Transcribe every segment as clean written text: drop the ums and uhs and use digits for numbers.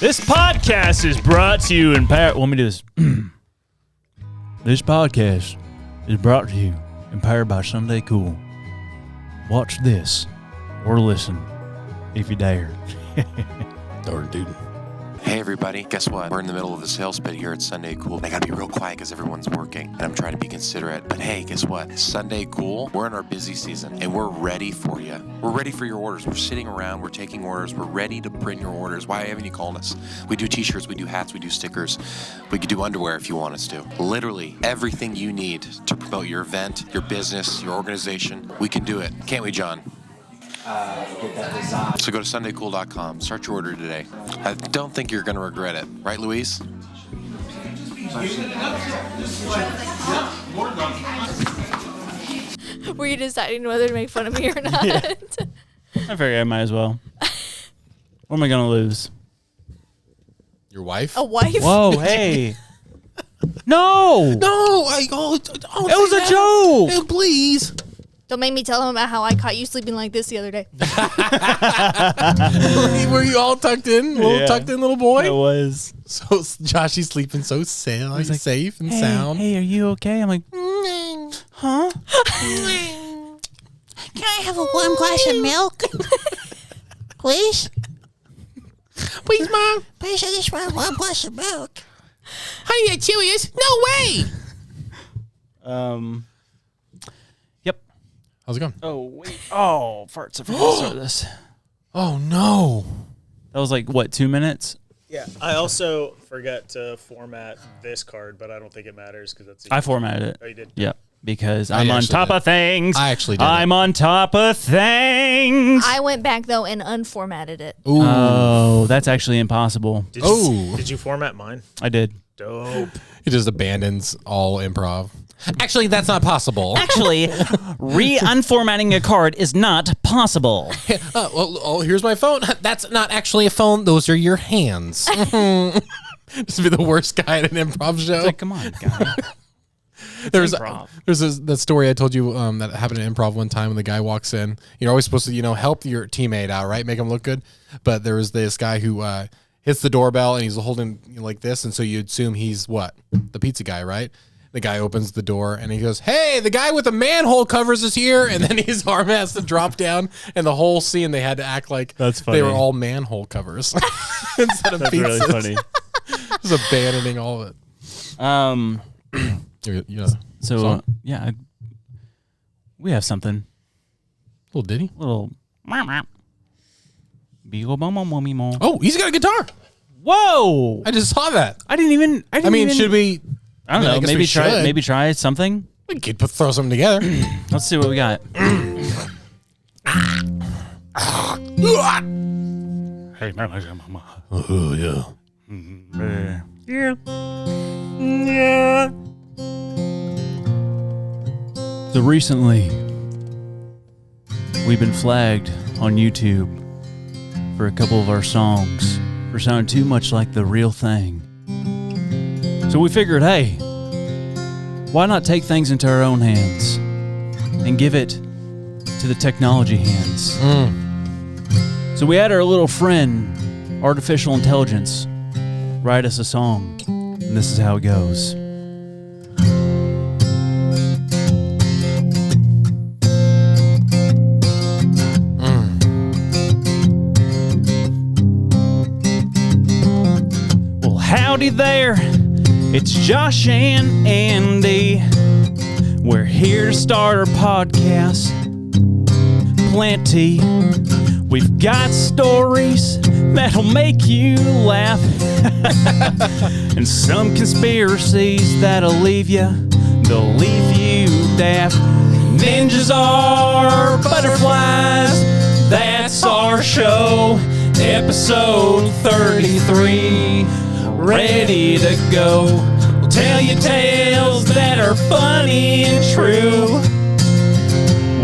This podcast is brought to you in part. Let me do this. This podcast is brought to you and powered by Sunday Cool. Watch this or listen if you dare. Darn dude. Hey everybody, guess what? We're in the middle of the sales pit here at Sunday Cool. And I gotta be real quiet because everyone's working and I'm trying to be considerate. But hey, guess what? Sunday Cool, we're in our busy season and we're ready for you. We're ready for your orders. We're sitting around, we're taking orders, we're ready to print your orders. Why haven't you called us? We do t-shirts, we do hats, we do stickers. We could do underwear if you want us to. Literally everything you need to promote your event, your business, your organization, we can do it. Can't we, John? Get that design. So go to sundaycool.com, start your order today. I don't think you're going to regret it. Right, Louise? Were you deciding whether to make fun of me or not? Yeah. I figured I might as well. What am I going to lose? Your wife? A wife? Whoa, hey. No! No! It was a joke! Hey, please. Don't make me tell him about how I caught you sleeping like this the other day. Were you all tucked in? Little tucked in little boy? It was. So Joshy's sleeping so safe, Like, safe and hey, sound. Hey, are you okay? I'm like, huh? Can I have a warm glass of milk? Please? Please, Mom. Please, I just want a warm glass of milk. Honey, that Cheerios? No way. Yep. How's it going? Oh, wait. Oh, farts. I forgot to start this. Oh, no. That was like, what, 2 minutes? Yeah, I also forgot to format this card, but I don't think it matters because that's. I formatted it. Oh, you did? Yep. Because I'm on top of things. I actually did. I'm on top of things. I went back, though, and unformatted it. Ooh. Oh, that's actually impossible. Did you format mine? I did. Dope. He just abandons all improv. Actually, that's not possible. Actually, unformatting a card is not possible. Here's my phone. That's not actually a phone. Those are your hands. Just be the worst guy at an improv show. It's like, come on, guy. There's that story I told you that happened in improv one time when the guy walks in. You're always supposed to, help your teammate out, right? Make him look good. But there was this guy who hits the doorbell and he's holding like this. And so you assume he's what? The pizza guy, right? The guy opens the door and he goes, "Hey, the guy with the manhole covers is here." And then his arm has to drop down. And the whole scene, they had to act like That's funny. they were all manhole covers instead of That's pizzas. really funny. Just abandoning all of it. So, we have something. Little ditty. Little. Oh, Oh, he's got a guitar. whoa! I just saw that. I didn't even. Should we? I don't know. guess Maybe we try. should. Maybe try something. We could throw something together. Let's see what we got. Hey, Oh yeah. yeah. So recently, we've been flagged on YouTube for a couple of our songs for sounding too much like the real thing. So we figured, hey, why not take things into our own hands and give it to the technology hands? So we had our little friend, artificial intelligence, write us a song, and this is how it goes. Well, howdy there, it's Josh and Andy. We're here to start our podcast. Plenty. We've got stories that'll make you laugh. And some conspiracies that'll leave you, they'll leave you daft. Ninjas are butterflies, that's our show. Episode 33, ready to go. We'll tell you tales that are funny and true.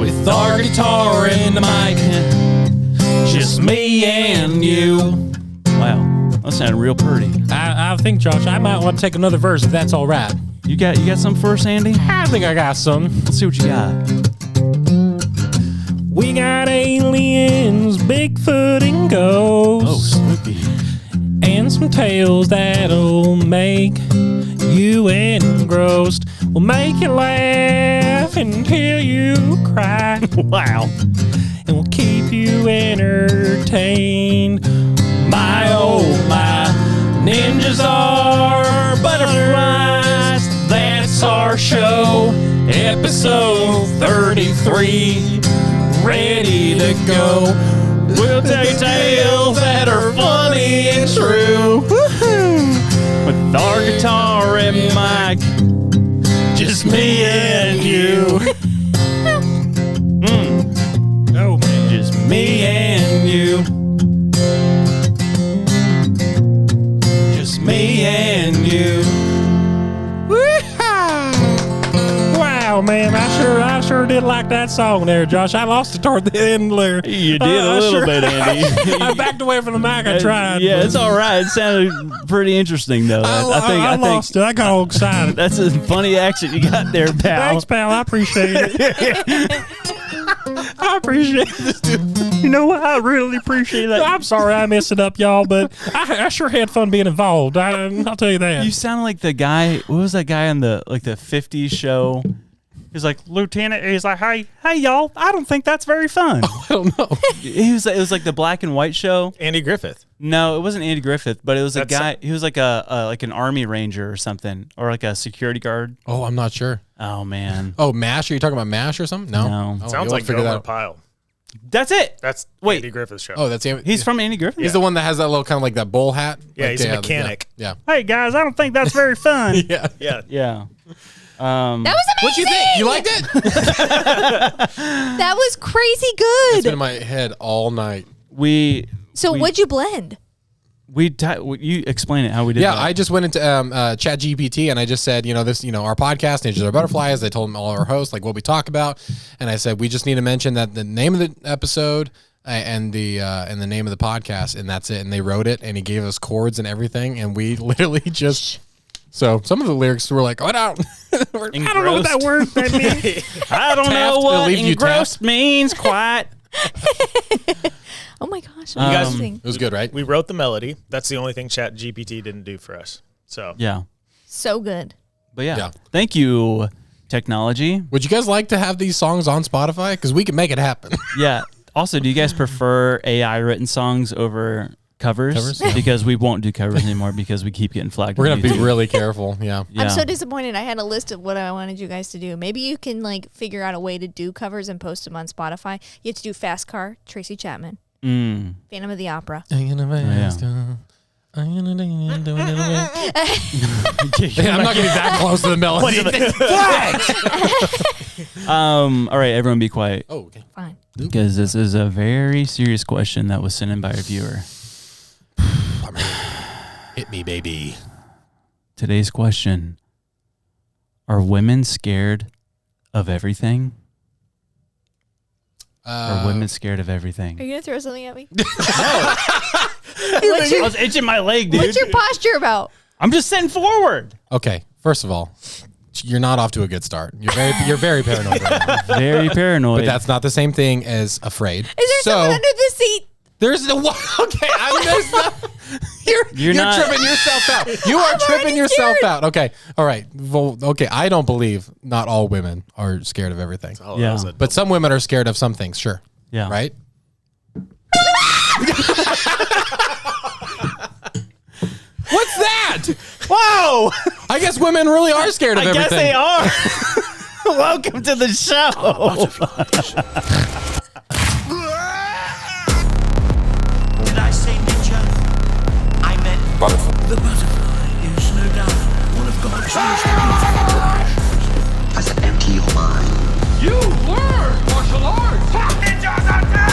With our guitar and the mic, just me and you. Wow, that sounded real pretty. I think, Josh, I might want to take another verse if that's all right. You got some for us, Andy? I think I got some. Let's see what you got. We got aliens, Bigfoot and ghosts. Oh, spooky. And some tales that'll make you engrossed. We'll make you laugh until you cry. Wow. And we'll keep you entertained. My oh my, ninjas are butterflies. That's our show. Episode 33. Ready to go. We'll tell you tales that are funny and true. With our guitar and mic, Just me and you. Oh man. just me and you. Just me and you. Wow, man, I sure did like that song there, Josh. I lost it toward the end there. You did a little bit, Andy. I backed away from the mic. I tried. Yeah, but it's all right. It sounded pretty interesting, though. I lost it. I got all excited. That's a funny accent you got there, pal. Thanks, pal. I appreciate it. I appreciate this, dude. You know what? I really appreciate that. I'm sorry I messed it up, y'all, but I sure had fun being involved. I'll tell you that. You sound like the guy. What was that guy on the 50s show? He's like, Lieutenant. He's like, hey, y'all. I don't think that's very fun. I don't know. It was like the black and white show. Andy Griffith. No, it wasn't Andy Griffith, but it was a That's- guy. He was like like an army ranger or something, or like a security guard. Oh, I'm not sure. Oh man. Oh, MASH? Are you talking about MASH or something? No. No. Oh, Sounds you'll like figure that Gomer out. Pyle. That's it. That's Wait. Andy Griffith's show. Oh, that's He's from Andy Griffith. He's the one that has that little kind of like that bowl hat. Yeah, Like, he's a mechanic. Yeah. Hey guys, I don't think that's very fun. Yeah. Yeah. Yeah. That was amazing. What'd you think? You liked it? That was crazy It's been good. in my head all night. So what'd you blend? You explain it how we did Yeah, that. I just went into Chat GPT and I just said, this, our podcast, Ninjas Are Butterflies. I told them all our hosts, like what we talk about. And I said, we just need to mention that the name of the episode and the name of the podcast, and that's it. And they wrote it, and he gave us chords and everything. And we literally just... So some of the lyrics were like, I don't know what that word means. I don't know Taft, what it leaves you engrossed means quite. Oh my gosh, guys- amazing. It was good, right? We wrote the melody. That's the only thing Chat GPT didn't do for us. So Yeah. So good. But yeah. Yeah. Thank you, technology. Would you guys like to have these songs on Spotify? Because we can make it happen. Yeah. Also, do you guys prefer AI written songs over covers? Covers? Because we won't do covers anymore because we keep getting flagged. We're on going to be YouTube. really careful. Yeah. Yeah. I'm so disappointed. I had a list of what I wanted you guys to do. Maybe you can figure out a way to do covers and post them on Spotify. You have to do Fast Car, Tracy Chapman, Phantom of the Opera. I'm not going to be that close to the melody. All right, everyone be quiet. Oh, okay. Fine. Because this is a very serious question that was sent in by a viewer. Hit me, baby. Today's question: are women scared of everything? Are women scared of everything? Are you going to throw something at me? I was itching my leg, dude. What's your posture about? I'm just sitting forward. Okay, first of all, you're not off to a good start. You're very paranoid right now. Very paranoid. But that's not the same thing as afraid. Is there someone under the seat? There's the one. Okay, you're not- tripping yourself out. You are tripping yourself scared. out. Okay, all right. Well, okay, I don't believe not all women are scared of everything, Oh, Yeah. that was a- but some women are scared of some things. Sure. yeah. Right. What's that? Whoa! I guess women really are scared of I guess everything. they are. Welcome to the show. Did I say ninja? I meant butterfly. The butterfly is no doubt one of God's most beautiful creations. Does it empty your mind? You learn martial arts! Ninjas are dead!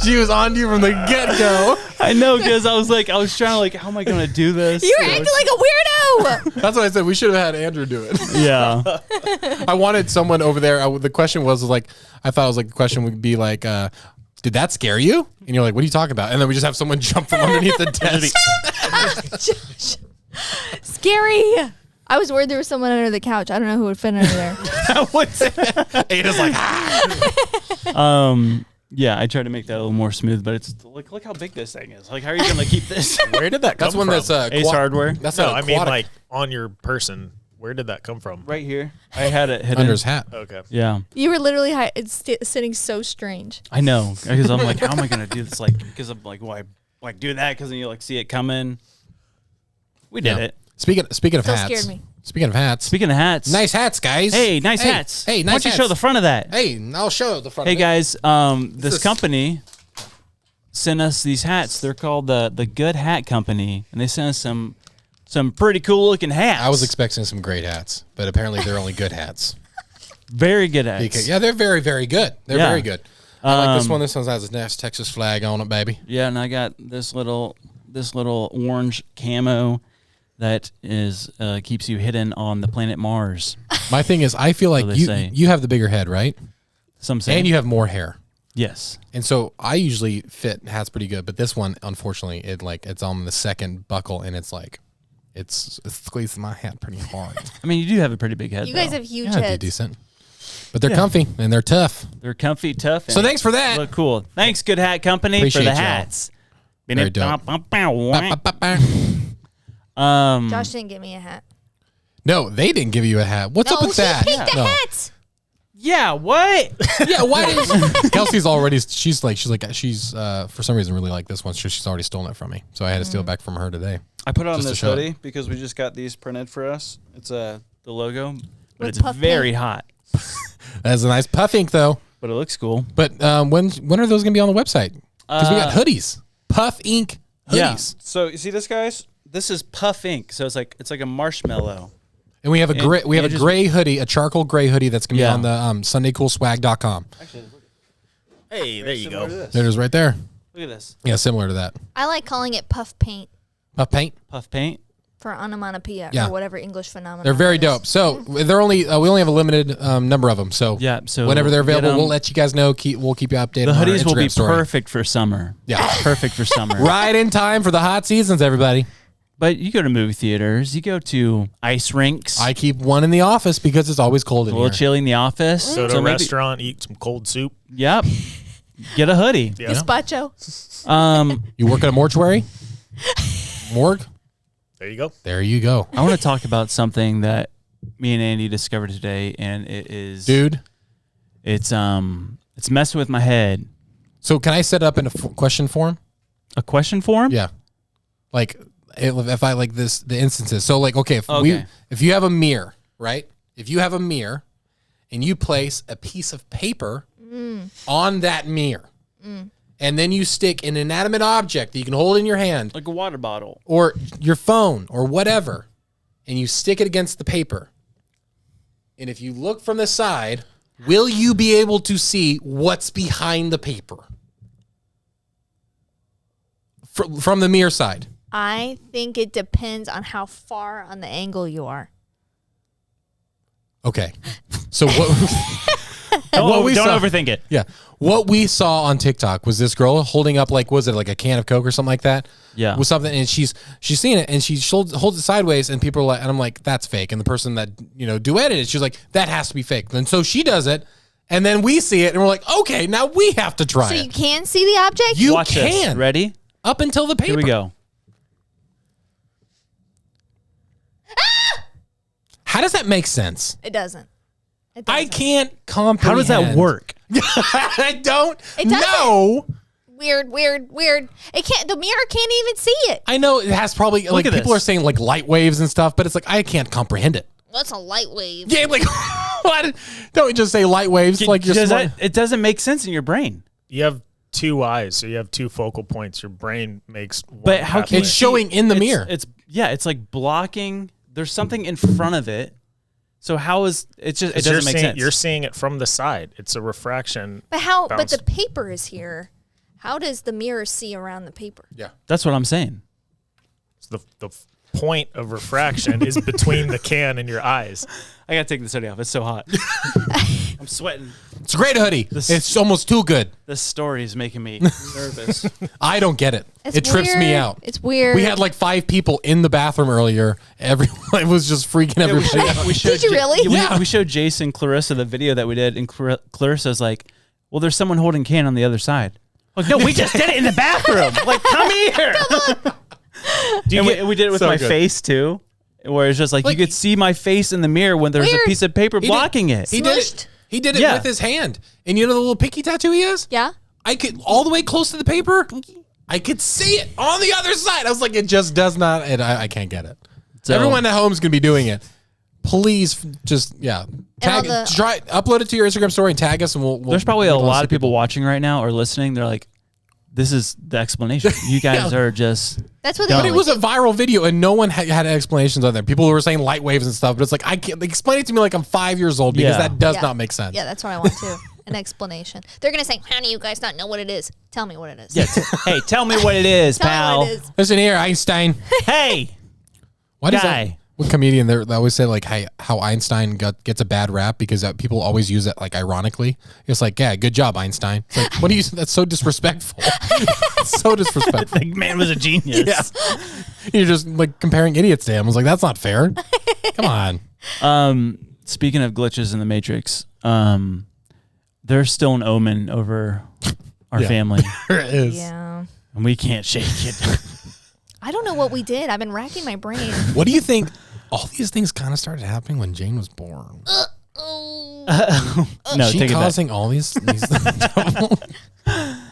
She was on you from the get go. I know, because I was trying to how am I going to do this? You're acting like a weirdo. That's what I said. We should have had Andrew do it. Yeah. I wanted someone over there. The question was like, I thought it was like the question would be like, did that scare you? And you're like, what are you talking about? And then we just have someone jump from underneath the desk. Scary. I was worried there was someone under the couch. I don't know who would fit under there. Ada's like, Yeah, I tried to make that a little more smooth, but it's look how big this thing is. Like, how are you gonna keep this? Where did that come from? That's Ace Hardware. That's no, an I mean aquatic- like on your person. Where did that come from? Right here. I had it hidden under his hat. Okay. Yeah, You were literally sitting so strange. I know because I'm like, how am I gonna do this? Like, because I'm like, why do that? Because then you like see it coming. We did Yeah. it. Speaking of Still hats. scared me. Speaking of hats. Speaking of hats, Nice hats, guys. Hey, nice hats. Hey, Why nice don't you hats. show the front of that? Hey, I'll show the front Hey of it. guys, this this? company sent us these hats. They're called the Good Hat Company, and they sent us some pretty cool looking hats. I was expecting some great hats, but apparently they're only good hats. very good hats. Because, yeah, they're very, very good. They're Yeah. very good. I like this one. This one has a nice Texas flag on it, baby. Yeah, and I got this little orange camo that is keeps you hidden on the planet Mars. My thing is, I feel like they you say. you have the bigger head, right? Some say. And you have more hair. Yes. And so I usually fit hats pretty good, but this one, unfortunately, it's on the second buckle, and it's like it's squeezing my hat pretty hard. I mean, you do have a pretty big head. You guys though. have huge Yeah, I do heads. decent, but they're comfy and they're tough. They're comfy, tough. So and thanks for that. Look cool. Thanks, Good Hat Company, Appreciate for the y'all. hats. Very dope. Josh didn't give me a hat. No, they didn't give you a hat. What's up No, with she that? picked the No. hats. Yeah. What? Yeah, why is Kelsey's already? She's for some reason really like this one. So she's already stolen it from me. So I had to steal it back from her today. I put on Just to this show it. hoodie because we just got these printed for us. It's the logo, but With it's puff very paint. hot. That's a nice puff ink though. But it looks cool. But when are those gonna be on the website? Because we got hoodies, puff ink hoodies, Yeah. So you see this, guys? This is puff ink. So it's like a marshmallow. and we have a gray just- gray hoodie, a charcoal gray hoodie that's gonna Yeah. be on the SundayCoolSwag.com. Hey, there you go. There it is, right there. Look at this. Yeah, similar to that. I like calling it puff paint Puff paint. Puff paint. for onomatopoeia Yeah. or whatever English phenomenon. They're very that is. dope. So they're only we only have a limited number of them. So Yeah, so whenever they're get available, 'em. we'll let you guys know. We'll keep you updated. The on our hoodies will be Instagram story. perfect for summer. Yeah. Perfect for summer. Right in time for the hot seasons, everybody. But you go to movie theaters, you go to ice rinks, I keep one in the office because it's always cold in a little here. chilly in the office. Go to So a maybe- restaurant, eat some cold soup. Yep. Get a hoodie. Yeah. Gazpacho. You work at a mortuary? Morgue? There you go. There you go. I want to talk about something that me and Andy discovered today, and it is, Dude. it's messing with my head. So can I set up in a question form? A question form? Yeah. Like if I like this, the instances. So like, okay, Okay. if you have a mirror, right? If you have a mirror and you place a piece of paper on that mirror, and then you stick an inanimate object that you can hold in your hand Like a water bottle. or your phone or whatever, and you stick it against the paper. And if you look from the side, will you be able to see what's behind the paper? From the mirror side. I think it depends on how far on the angle you are. Okay. So what Don't we saw- overthink it. Yeah. What we saw on TikTok was this girl holding up was it like a can of Coke or something like that? Yeah. With something, and she's seeing it, and she holds it sideways, and people are like, and I'm like, that's fake. And the person that duetted it, she's like, that has to be fake. And so she does it, and then we see it, and we're like, okay, now we have to try So it. you can see the object? You Watch this. can Ready? up until the paper. Here we go. How does that make sense? It doesn't. I can't comprehend. How does that work? I don't It doesn't. know. Weird. It can't. The mirror can't even see it. I know it has probably like at people this. are saying like light waves and stuff, but it's like I can't comprehend it. What's a light wave? Yeah, like what? Don't just say light waves like you're smart. It doesn't make sense in your brain. You have two eyes, so you have two focal points. Your brain makes one. But how can pathway. It's showing in the mirror. It's like blocking. There's something in front of it. So how is it just? It 'Cause doesn't make seeing, sense. You're seeing it from the side. It's a refraction. But how? But bounce. the paper is here. How does the mirror see around the paper? Yeah. That's what I'm saying. The point of refraction is between the can and your eyes. I gotta take this hoodie off. It's so hot. I'm sweating. It's a great hoodie. It's almost too good. This story is making me nervous. I don't get it. It's It trips me weird. out. It's weird. We had like 5 people in the bathroom earlier. Everyone was just freaking everybody out. We showed Did you really? We Yeah. showed Jason Clarissa the video that we did, and Clarissa's like, Well, there's someone holding can on the other side. Like, no, we just did it in the bathroom. Like, come here. We did it with my face too, where it's just like you could see my face in the mirror when there's a piece of paper blocking it. He did it. He did it with his hand. And you know the little pinky tattoo he has? Yeah. I could all the way close to the paper. I could see it on the other side. I was like, it just does not. And I can't get it. So, everyone at home is going to be doing it. Please just, tag it, upload it to your Instagram story and tag us, and we'll there's probably a lot of people watching right now or listening. They're like, this is the explanation. You guys are just. That's what But it was a viral video, and no one had explanations on there. People were saying light waves and stuff, but it's like, I can't explain it to me like I'm 5 years old because that does not make sense. Yeah, that's what I want too. An explanation. They're going to say, how do you guys not know what it is? Tell me what it is. Yeah, hey, tell me what it is, pal. What it is. Listen here, Einstein. Hey. What is that? What comedian they always say like how Einstein gets a bad rap because people always use it like ironically. It's like, yeah, good job, Einstein. It's like, what do you? That's so disrespectful. So disrespectful. The man was a genius. Yeah. You're just like comparing idiots to him. I was like, that's not fair. Come on. Speaking of glitches in the Matrix, there's still an omen over our family. There is. Yeah. And we can't shake it. I don't know what we did. I've been racking my brain. What do you think? All these things kind of started happening when Jane was born. No, she take causing all these It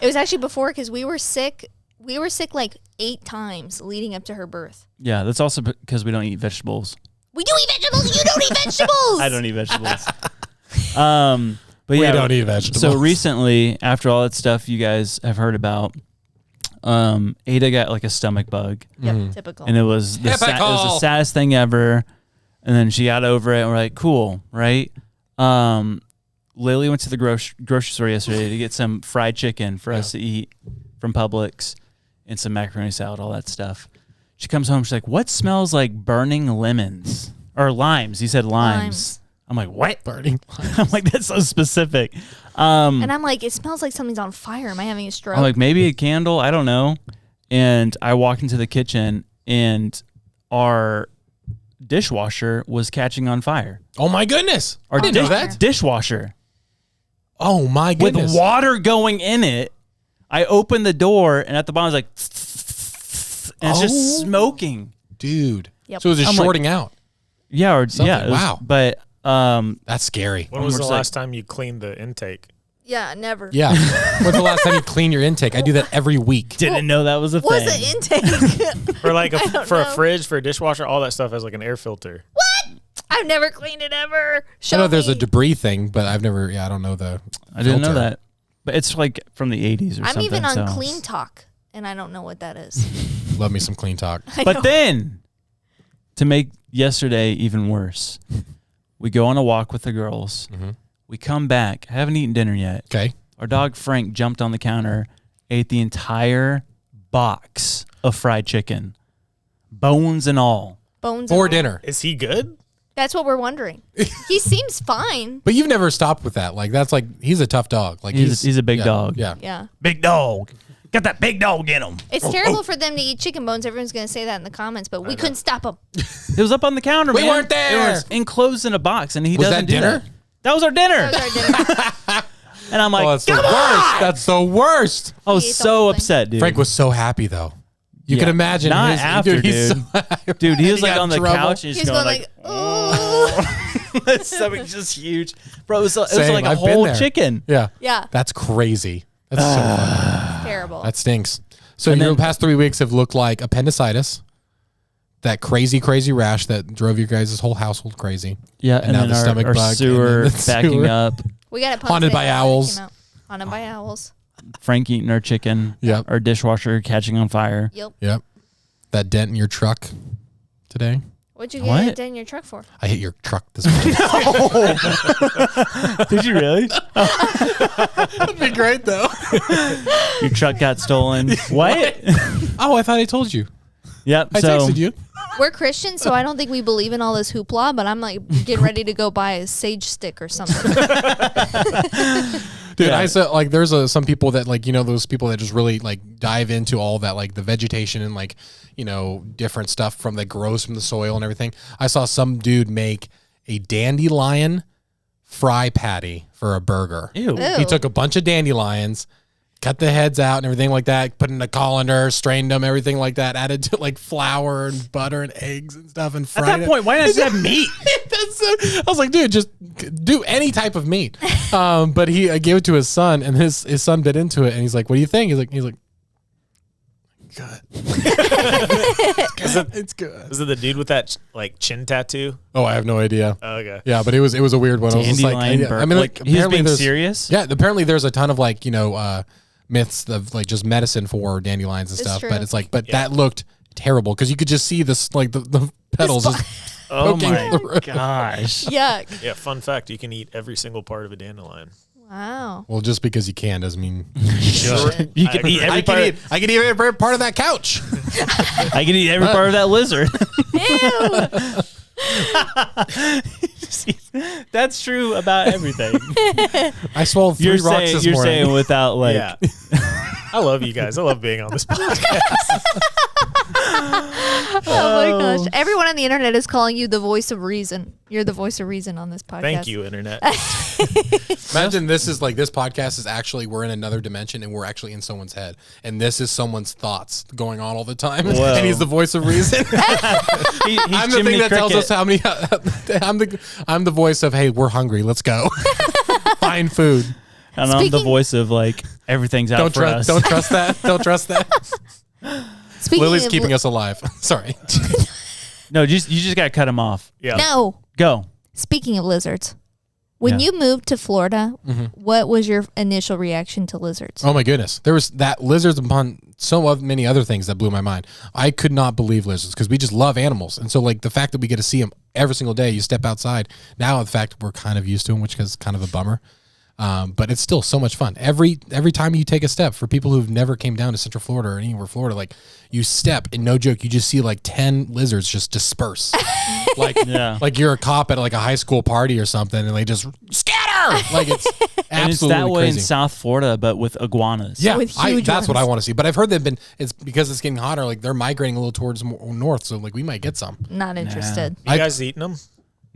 was actually before because we were sick. We were sick like 8 times leading up to her birth. Yeah, that's also because we don't eat vegetables. We do eat vegetables. You don't eat vegetables. I don't eat vegetables. But we yeah, don't eat vegetables. So recently, after all that stuff you guys have heard about, Ada got like a stomach bug. Yep, typical. And it was the saddest thing ever. And then she got over it and we're like, cool, right? Lily went to the grocery store yesterday to get some fried chicken for us to eat from Publix and some macaroni salad, all that stuff. She comes home, she's like, what smells like burning lemons? Or limes. He said limes. I'm like, what? Burning limes. I'm like, that's so specific. And I'm like, it smells like something's on fire. Am I having a stroke? I'm like, maybe a candle. I don't know. And I walked into the kitchen and our dishwasher was catching on fire. Oh my goodness. Our I didn't know that. Dishwasher. Oh my goodness. With water going in it. I opened the door and at the bottom it was like, and it's just smoking. Dude. Yep. So it was just shorting out. Yeah. Wow. But that's scary. When was the last time you cleaned the intake? Yeah, never. Yeah. When's the last time you clean your intake? I do that every week. Didn't know that was a thing. What's the intake? For like a fridge, for a dishwasher, all that stuff has like an air filter. What? I've never cleaned it ever. I know there's a debris thing, but I've never. Yeah, I don't know the. I didn't know that. But it's like from the 80s or something. I'm even on Clean Talk, and I don't know what that is. Love me some Clean Talk. But then, to make yesterday even worse, we go on a walk with the girls. Mm-hmm. We come back. I haven't eaten dinner yet. Okay. Our dog Frank jumped on the counter, ate the entire box of fried chicken, bones and all. Bones for dinner. Is he good? That's what we're wondering. He seems fine. But you've never stopped with that. Like that's like he's a tough dog. Like he's a big dog. Yeah. Yeah. Big dog. Got that big dog in him. It's terrible for them to eat chicken bones. Everyone's going to say that in the comments, but we couldn't stop them. It was up on the counter, We man. weren't there. It was enclosed in a box, and he Was doesn't that dinner? do that. That was our dinner. That was our dinner. And I'm like, that's the worst. That's the worst. I was He ate the so whole thing. upset, dude. Frank was so happy though. You can imagine. Not his, after, he's dude. so happy. Dude, he was He like got on the in trouble. couch. And He he's was going going like, oh. that stomach's just huge. Bro, it was Same. like a I've been whole there. chicken. Yeah. Yeah. That's crazy. That's so funny. Terrible. That stinks. So And your then- past 3 weeks have looked like appendicitis, that crazy rash that drove you guys' whole household crazy. Yeah, And now then the stomach our bug, and sewer then the backing sewer. up. We got it Haunted by owls. Haunted by owls. Frank eating our chicken. Yep. Our dishwasher catching on fire. Yep. Yep. That dent in your truck today. What'd you get What? a dent in your truck for? I hit your truck this morning. Did you really? That'd be great though. Your truck got stolen. What? Oh, I thought I told you. Yep. I so texted you. We're Christians, so I don't think we believe in all this hoopla, but I'm like getting ready to go buy a sage stick or something. Dude, Yeah. I said like there's some people that like, you know, those people that just really like dive into all that, like the vegetation and like, you know, different stuff from that grows from the soil and everything. I saw some dude make a dandelion fry patty for a burger. Ew. He took a bunch of dandelions, cut the heads out and everything like that, put in a colander, strained them, everything like that, added to like flour and butter and eggs and stuff, and fried At that point, why not just have meat? I was like, dude, just do any type of meat. But he gave it to his son, and his son bit into it, and he's like, what do you think? He's like, good. It's good. Was it the dude with that like chin tattoo? Oh, I have no idea. Oh, okay. Yeah, but it was a weird one. I was just like, I mean, like he's apparently being there's serious. Yeah, apparently there's a ton of like myths of like just medicine for dandelions and It's stuff. true. But it's like, that looked terrible because you could just see this like the petals just Oh poking my through. gosh. Yuck. Yeah, fun fact, you can eat every single part of a dandelion. Wow. Well, just because you can doesn't mean Should. You can eat every part. I can eat every part of that couch. I can eat every part of that lizard. That's true about everything. I swallowed 3 rocks this you're morning. saying without like. Yeah. I love you guys. I love being on this podcast. Oh my gosh. Everyone on the internet is calling you the voice of reason. You're the voice of reason on this podcast. Thank you, internet. Imagine this podcast is actually, we're in another dimension and we're actually in someone's head. And this is someone's thoughts going on all the time. Whoa. And he's the voice of reason. He's I'm the Jiminy thing that tells Cricket. us how many, I'm the voice of, hey, we're hungry. Let's go. Find food. And I'm the voice of like everything's out for us. Don't trust that. Don't trust that. Speaking Lily's of keeping us alive. Sorry. No, you just gotta cut him off. Yeah. No. Go. Speaking of lizards, when Yeah. you moved to Florida, what was your initial reaction to lizards? Oh my goodness. There was that lizards upon so many other things that blew my mind. I could not believe lizards because we just love animals. And so like the fact that we get to see them every single day, you step outside. Now the fact we're kind of used to them, which is kind of a bummer. But it's still so much fun. Every time you take a step, for people who've never came down to Central Florida or anywhere Florida, like you step and no joke, you just see like 10 lizards just disperse. Like you're a cop at like a high school party or something and they just scatter. Like it's absolutely And it's that way crazy. in South Florida, but with iguanas. Yeah, With huge that's what I ones. want to see. But I've heard it's because it's getting hotter, like they're migrating a little towards more north. So like we might get some. Not interested. You guys eating them?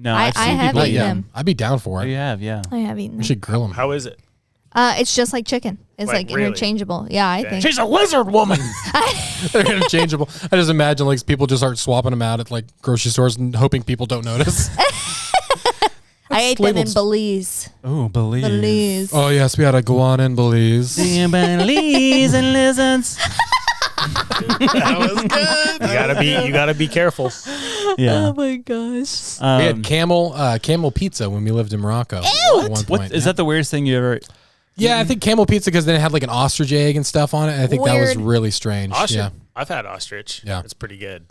No, I I've seen have people eaten eat them. I'd be down for Oh, it. you have, yeah. I have eaten We them. should grill them. How is it? It's just like chicken. It's Like, like really? interchangeable. Yeah, I think. She's a lizard woman. They're interchangeable. I just imagine like people just start swapping them out at like grocery stores and hoping people don't notice. I ate them in labeled- Belize. Oh, Belize. Belize. Oh yes, we had iguana in Belize. Belize and lizards. That was good. You gotta be careful. Yeah. Oh my gosh. We had camel pizza when we lived in Morocco. At one What point. is that the weirdest thing you ever? Yeah, I think camel pizza because then it had like an ostrich egg and stuff on it. I think that was Weird. really strange. Ostrich. Yeah, I've had ostrich. Yeah. It's pretty good.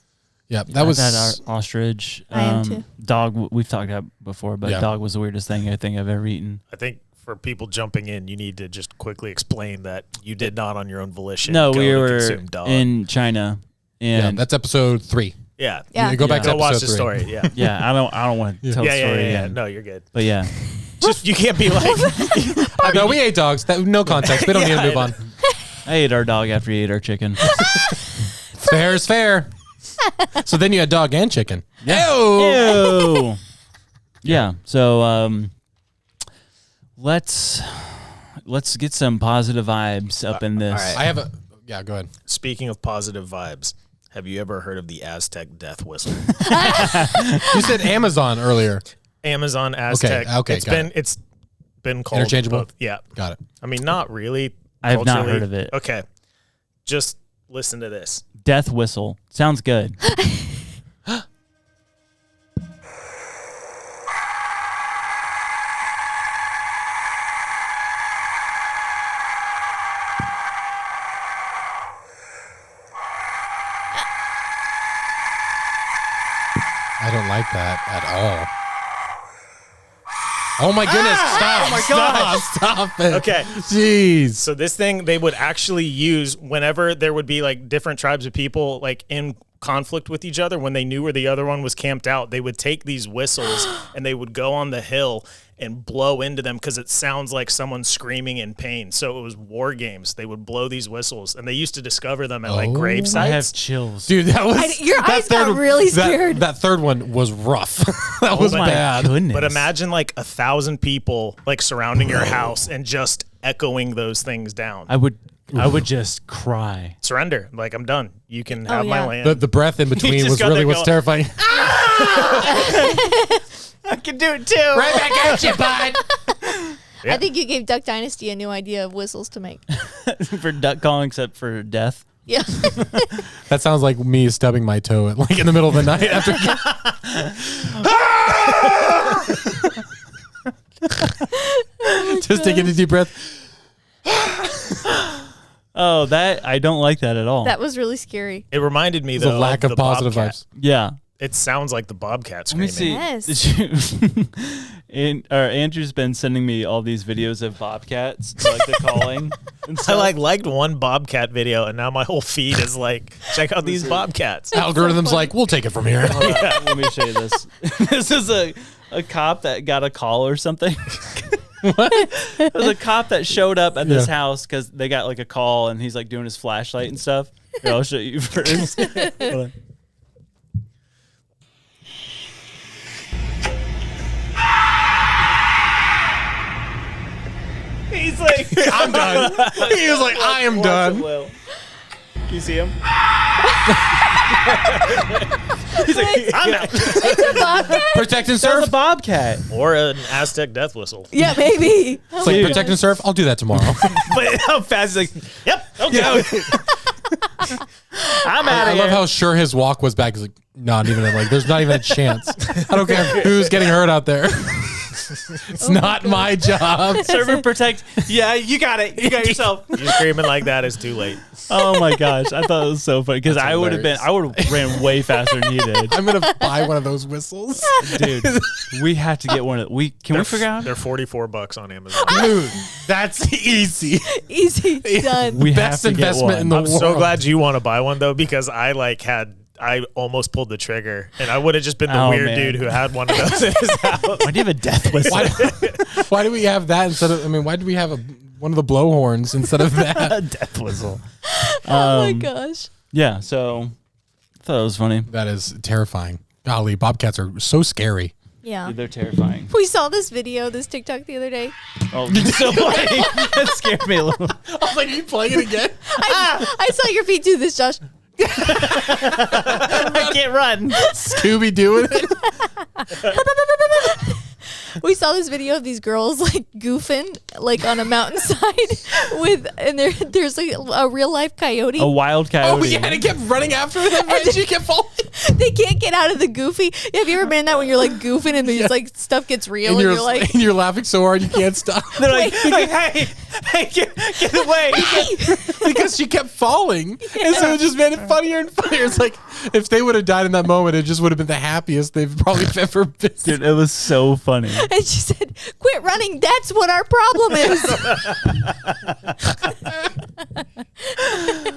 yeah, that was. I've had ostrich. I am too. Dog. We've talked about before, but Yeah. dog was the weirdest thing I think I've ever eaten. I think for people jumping in, you need to just quickly explain that you did not on your own volition. No, go we and were consume dog. in China, Yeah, and that's episode 3. Yeah. Yeah. You go back Yeah. to Go watch episode the 3. story. Yeah. yeah, I don't want to tell Yeah, the yeah, story yeah. again. No, you're good. But yeah, Just you can't be like. No, we ate dogs. No context. We don't need to move on. I ate our dog after he ate our chicken. Fair is fair. So then you had dog and chicken. Ew. Yeah. So let's get some positive vibes up in this. all right. I have a. Yeah, go ahead. Speaking of positive vibes, have you ever heard of the Aztec death whistle? You said Amazon earlier. Amazon Aztec. okay, It's been called Interchangeable? both. Yeah. Got it. I mean, not really. I have not culturally. heard of it. Okay. Just listen to this. Death whistle sounds good. I don't like that at all. Oh my goodness! Stop! Oh my God! Stop it! Okay. Jeez. So this thing they would actually use whenever there would be like different tribes of people like in conflict with each other. When they knew where the other one was camped out, they would take these whistles and they would go on the hill and blow into them because it sounds like someone screaming in pain. So it was war games. They would blow these whistles and they used to discover them at like grave I have sites. chills. Dude, that was Your that eyes got third- really scared. That third one was rough. That was my bad. goodness. But imagine like 1,000 people like surrounding your house and just echoing those things down. I would just cry. Surrender. Like, I'm done. You can have my land. The breath in between just was got really that what's going. terrifying. I can do it too. Right back at you, bud. Yeah. I think you gave Duck Dynasty a new idea of whistles to make. For duck calling, except for death. Yeah. That sounds like me stubbing my toe at, like in the middle of the night after. Just taking a deep breath. Oh, that I don't like that at all. That was really scary. It reminded me, There's though, a lack of the positive Bobcat. vibes. yeah. It sounds like the Bobcat Let me screaming. see. Yes. Did you? Andrew's been sending me all these videos of bobcats, like the calling. And I stuff. liked one Bobcat video, and now my whole feed is like, check out these Bobcats. Algorithm's like, we'll take it from here. Hold on, let me show you this. This is a cop that got a call or something. What? It was a cop that showed up at this Yeah. house because they got like a call and he's like doing his flashlight and stuff. Here, I'll show you first. Hold on. He's like, I'm done. He was like, I am done. Can you see him? He's like, I'm out. It's a bobcat? Protect and That was surf. a bobcat. Or an Aztec death whistle. Yeah, maybe. It's like protect and surf. I'll do that tomorrow. But how fast he's like, yep, okay. Yeah. I'm out I of love here. how sure his walk was back. He's like, not even like, there's not even a chance. I don't care who's getting hurt out there. It's not my job. Serve and protect. Yeah, you got it. You got yourself. You screaming like that is too late. Oh my gosh, I thought it was so funny because I would have ran way faster than he did. I'm gonna buy one of those whistles, Dude, we have to get one of. Can we figure out? They're $44 on Amazon. dude. That's easy. Easy. Done. We Best have to get investment one. in the I'm world. so glad you want to buy one though, because I almost pulled the trigger, and I would have just been the Oh, weird man. dude who had one of those in his house. Why do you have a death whistle? Why do we have that instead of? I mean, why do we have one of the blowhorns instead of that? A death whistle. Oh my gosh. Yeah, so I thought it was funny. That is terrifying. Golly, bobcats are so scary. Yeah. They're terrifying. We saw this video, this TikTok the other day. Oh, you're still playing. That scared me a little. I was like, are you playing it again? I saw your feet do this, Josh. I can't run. Scooby doing it. We saw this video of these girls like goofing like on a mountainside there's like a real life coyote. A wild coyote. Oh yeah, and it kept running after them, and she kept falling. They can't get out of the goofy. Have you ever been that when you're like goofing and there's like stuff gets real and you're like and you're laughing so hard you can't stop. They're like, hey, get away. Because she kept falling, and so it just made it funnier and funnier. It's like if they would have died in that moment, it just would have been the happiest they've probably ever been. Dude, it was so funny. and she said, "Quit running. That's what our problem is."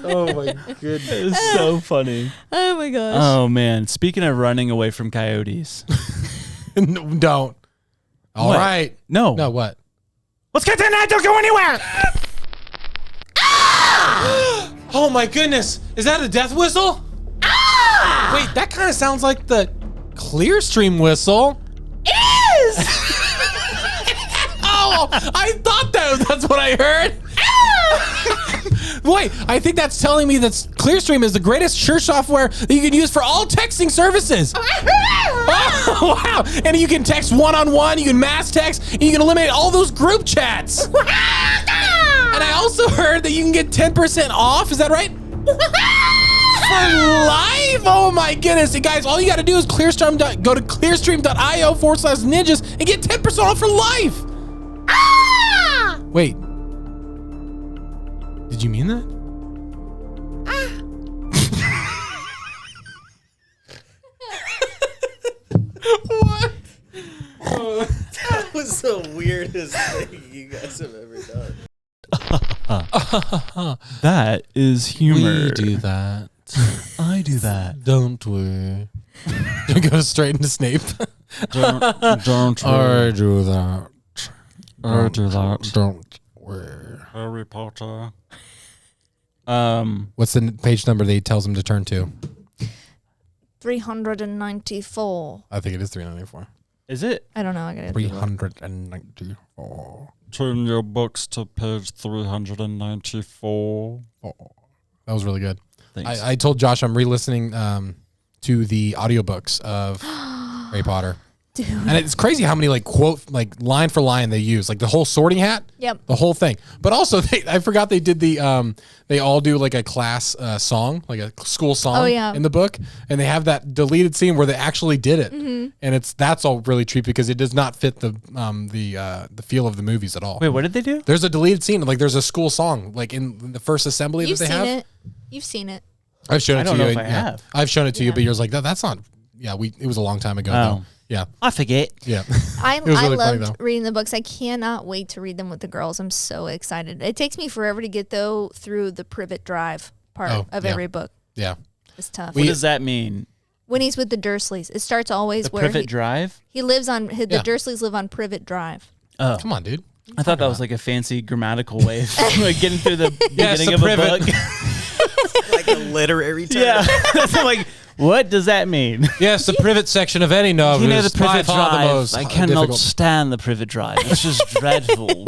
Oh my goodness! It was so funny. Oh my gosh. Oh man, speaking of running away from coyotes. No, don't. All What? right. No. No, what? Let's get to that. Don't go anywhere. Oh my goodness! Is that a death whistle? Wait, that kind of sounds like the Clearstream whistle. It is. Oh, I thought that's what I heard. Wait, I think that's telling me that Clearstream is the greatest sure software that you can use for all texting services. Oh, wow. And you can text one-on-one, you can mass text, and you can eliminate all those group chats. And I also heard that you can get 10% off. Is that right? For life? Oh my goodness. Hey guys, all you got to do is go to clearstream.io/ninjas and get 10% off for life. Wait. Did you mean that? What? That was the weirdest thing you guys have ever done. That is humor. We do that. I do that. Don't we? You go straight into Snape. Don't I do that. I do that. Don't we? Harry Potter. What's the page number that he tells him to turn to? 394. I think it is 394. Is it? I don't know. I gotta 394. Turn your books to page 394. Oh, that was really good. Thanks. I told Josh I'm re-listening to the audiobooks of Harry Potter. Dude. And it's crazy how many quote line for line they use, like the whole Sorting Hat. Yep. The whole thing. But also I forgot they did the they all do like a class song, like a school song in the book, and they have that deleted scene where they actually did it. Mm-hmm. And that's all really trippy because it does not fit the feel of the movies at all. Wait, what did they do? There's a deleted scene, like there's a school song like in the first assembly that they have. You've seen it. I've shown it to you. I don't know if I have. I've shown it to you, but you're like, that's not. Yeah, it was a long time ago though. Yeah. I forget. Yeah. I really loved reading the books. I cannot wait to read them with the girls. I'm so excited. It takes me forever to get through the Privet Drive part of every book. Yeah. It's tough. What does that mean? When he's with the Dursleys. It starts always The where Privet Drive? He lives on the Dursleys live on Privet Drive. Oh. Come on, dude. I thought that was like a fancy grammatical way of getting through the beginning of a book. Like a literary term. Yeah. I'm like, what does that mean? Yes, the privet section of any novel You know, is the Privet by far the Drive. most I cannot difficult. stand the Privet Drive. It's just dreadful.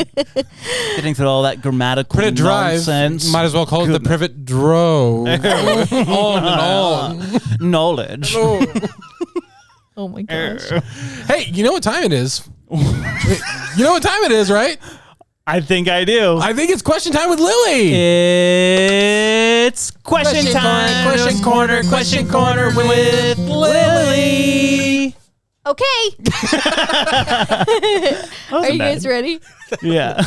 Getting through all that grammatical Privet Drive, nonsense. might as well call it the Privet Drove. On and on. Knowledge. Oh my gosh. Hey, you know what time it is? You know what time it is, right? I think I do. I think it's question time with Lily. It's question time. Question corner with Lily. Okay. Are you guys ready? Yeah. I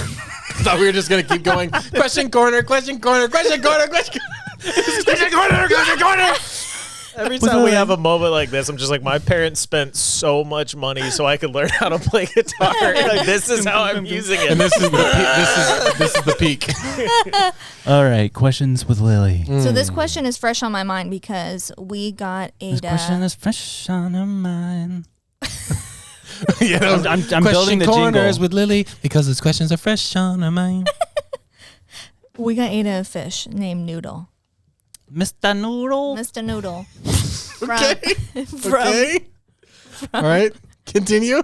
thought we were just going to keep going. Question corner. Question corner. Every time we have a moment like this, I'm just like, my parents spent so much money so I could learn how to play guitar. Like, this is how I'm using it. And this is the peak. All right. Questions with Lily. So this question is fresh on my mind because we got This question is fresh on her mind. Yeah, I'm building the corners jingle. with Lily because his questions are fresh on her mind. we got Ada a fish named Noodle. Mr. Noodle. Mr. Noodle. Okay. All right. Continue.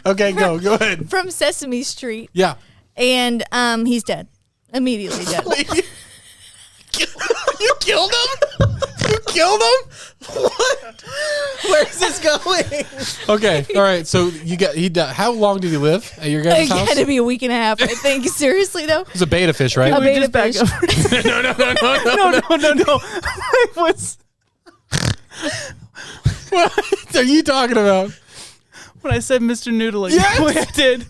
Okay, go ahead. From Sesame Street. Yeah. And he's dead. Immediately dead. You killed him? You killed him? What? Where's this going? Okay. All right. So he died. How long did he live at your guys' It house? had to be a week and a half, I think. Seriously, though. It was a beta fish, right? A beta fish. No. No. What's What are you talking about? when I said Mr. Noodle? Like, Yes! the way I did.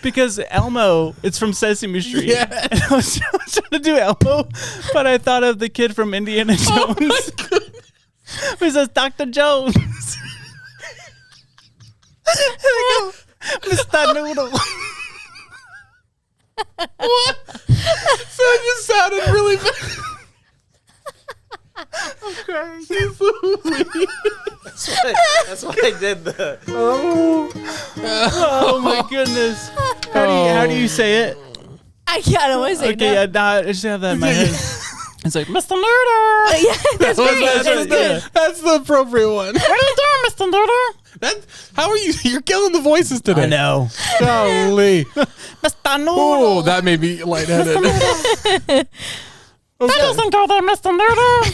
Because Elmo, it's from Sesame Street. Yeah. And I was trying to do Elmo, but I thought of the kid from Indiana Jones. Oh my goodness. Who says Dr. Jones? And I go, Mr. Noodle. What? So it just sounded really bad. That's why I did the. Oh my goodness. How do you say it? I don't want to say Okay, no. yeah, nah, I just have that in my head. It's like, Mr. Noodle. Yeah, that's great. That's right, good. yeah. That's the appropriate one. What are you doing, Mr. Noodle? How are you? You're killing the voices today. I know. Golly. Mr. Noodle. Oh, that made me lightheaded. That doesn't go there, Mr. Noodle.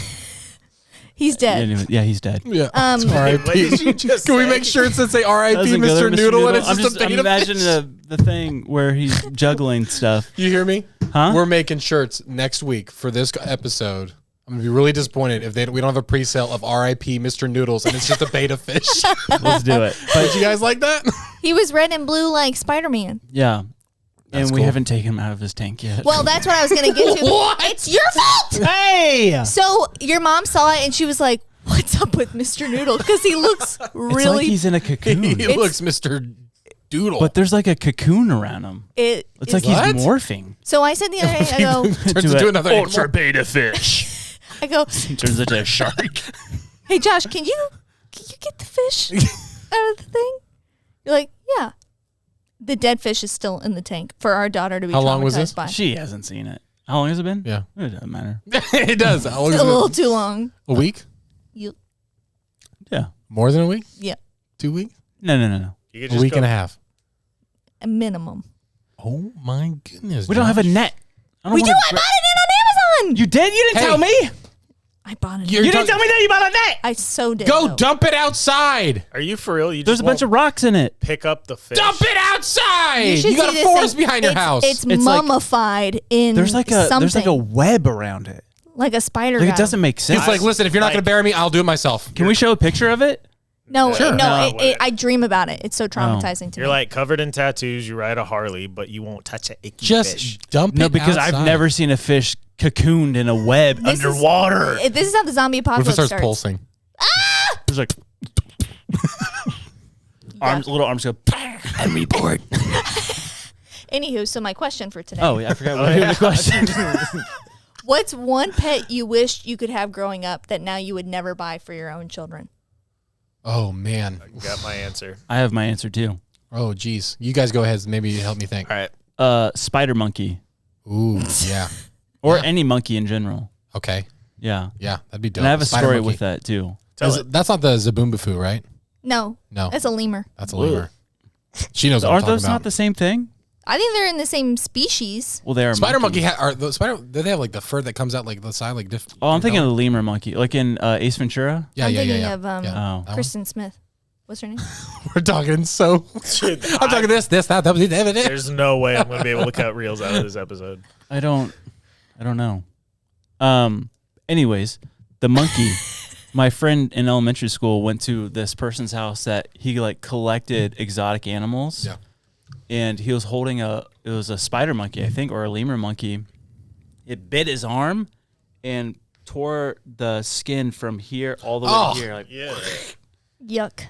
He's dead. Yeah, he's dead. Yeah. Um, R.I.P. What did you just Can we say? make sure it says say R.I.P. Doesn't go there, Mr. Noodle and it's I'm just a I'm beta imagining fish? the thing where he's juggling stuff. You hear me? Huh? We're making shirts next week for this episode. I'm gonna be really disappointed if we don't have a pre-sale of R.I.P. Mr. Noodles and it's just a beta fish. Let's do it. Did you guys like that? he was red and blue like Spider-Man. Yeah. That's And we cool. haven't taken him out of his tank yet. Well, that's what I was going to get to. What? It's your fault. Hey! So your mom saw it and she was like, what's up with Mr. Noodle? Because he looks It's really... like he's in a cocoon. He looks Mr. Doodle. But there's like a cocoon around him. It's like he's What? morphing. So I said the other day, I go, turns into another ultra animal. beta fish. I go, He turns into a shark. hey, Josh, can you get the fish out of the thing? You're like, yeah. The dead fish is still in the tank for our daughter to be How long was traumatized this? by. She hasn't seen it. How long has it been? Yeah. It doesn't matter. It does. How long It's has a it little been? too long. A week? Yeah. More than a week? Yeah. 2 weeks? No. You could A just week go, and a half. A minimum. Oh my goodness. We don't have a Josh. net. We do. I bought it in on Amazon. You did? You didn't Hey. tell me? I bought it. You're You didn't tell me that you bought a net. I so did. Go though. dump it outside. Are you for real? You There's just a bunch of won't rocks in it. pick up the fish. Dump it outside. You, should got see a this forest thing. behind your house. It's It's like- mummified in There's like something. a web around it. Like a spider. Like web. it doesn't make sense. It's like, listen, if you're not Like- going to bury me, I'll do it myself. Can we show a picture of it? No, Sure. no. No. I dream about it. It's so traumatizing to You're me. like covered in tattoos. You ride a Harley, but you won't touch an icky Just fish. dump No, it because outside. I've never seen a fish cocooned in a web This is- underwater. This is how the zombie What if apocalypse it starts starts. pulsing? There's like little arms go. And report. Anywho, so my question for today. Oh yeah, I forgot what the question. What's one pet you wished you could have growing up that now you would never buy for your own children? Oh, man. Got my answer. I have my answer too. Oh, geez. You guys go ahead. Maybe help me think. All right. Spider monkey Ooh, yeah. or any monkey in general. Okay. Yeah. Yeah, that'd be dope. And I have a Spider story monkey. with that too. That's not the Zabumbafu, right? No. No. That's a lemur. That's a lemur. She knows what I'm Aren't talking those about. not the same thing? I think they're in the same species. Well, they are. Spider monkeys. monkey are the spider. Do they have like the fur that comes out like the side, like different? Oh, I'm thinking of the lemur monkey, like in Ace Ventura. Yeah, I'm yeah, thinking yeah. of Oh. That one? Kristen Smith. What's her name? We're talking so. Dude, I'm talking this, that. There's no way I'm going to be able to cut reels out of this episode. I don't know. Anyways, the monkey. My friend in elementary school went to this person's house that he like collected exotic animals. Yeah. And he was holding it was a spider monkey, I think, or a lemur monkey. It bit his arm and tore the skin from here all the way Oh. to here. Like Yeah. Yuck.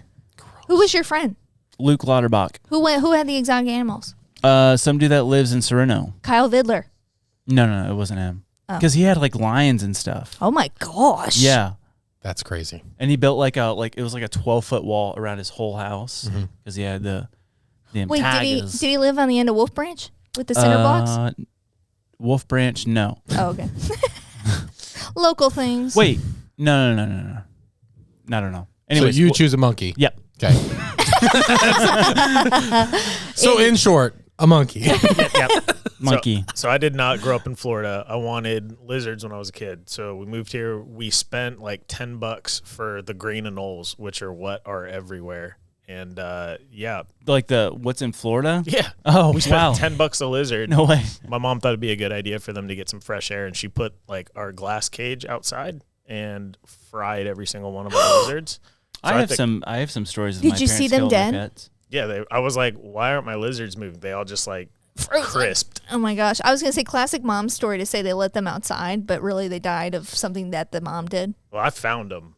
Who was your friend? Luke Lauterbach. Who had the exotic animals? Some dude that lives in Sereno. Kyle Vidler. No, it wasn't him. Because he had like lions and stuff. Oh my gosh. Yeah. That's crazy. And he built it was like a 12-foot wall around his whole house because he had the Wait, antagonist. did he live on the end of Wolf Branch with the cinder blocks? Wolf Branch, no. Oh, okay. Local things. Wait, no. I don't know. Anyways, so you choose a monkey. Yep. Okay. So in short, a monkey. Yep. Monkey. So I did not grow up in Florida. I wanted lizards when I was a kid. So we moved here. We spent like $10 for the green anoles, which are what are everywhere. And yeah. Like what's in Florida? Yeah. Oh, We spent wow. $10 a lizard. No way. My mom thought it'd be a good idea for them to get some fresh air, and she put like our glass cage outside and fried every single one of our lizards. So I have some stories of Did my you see parents them killing my dead? pets. Yeah, I was like, why aren't my lizards moving? They all just like crisped. Oh my gosh. I was going to say classic mom story to say they let them outside, but really they died of something that the mom did. Well, I found them.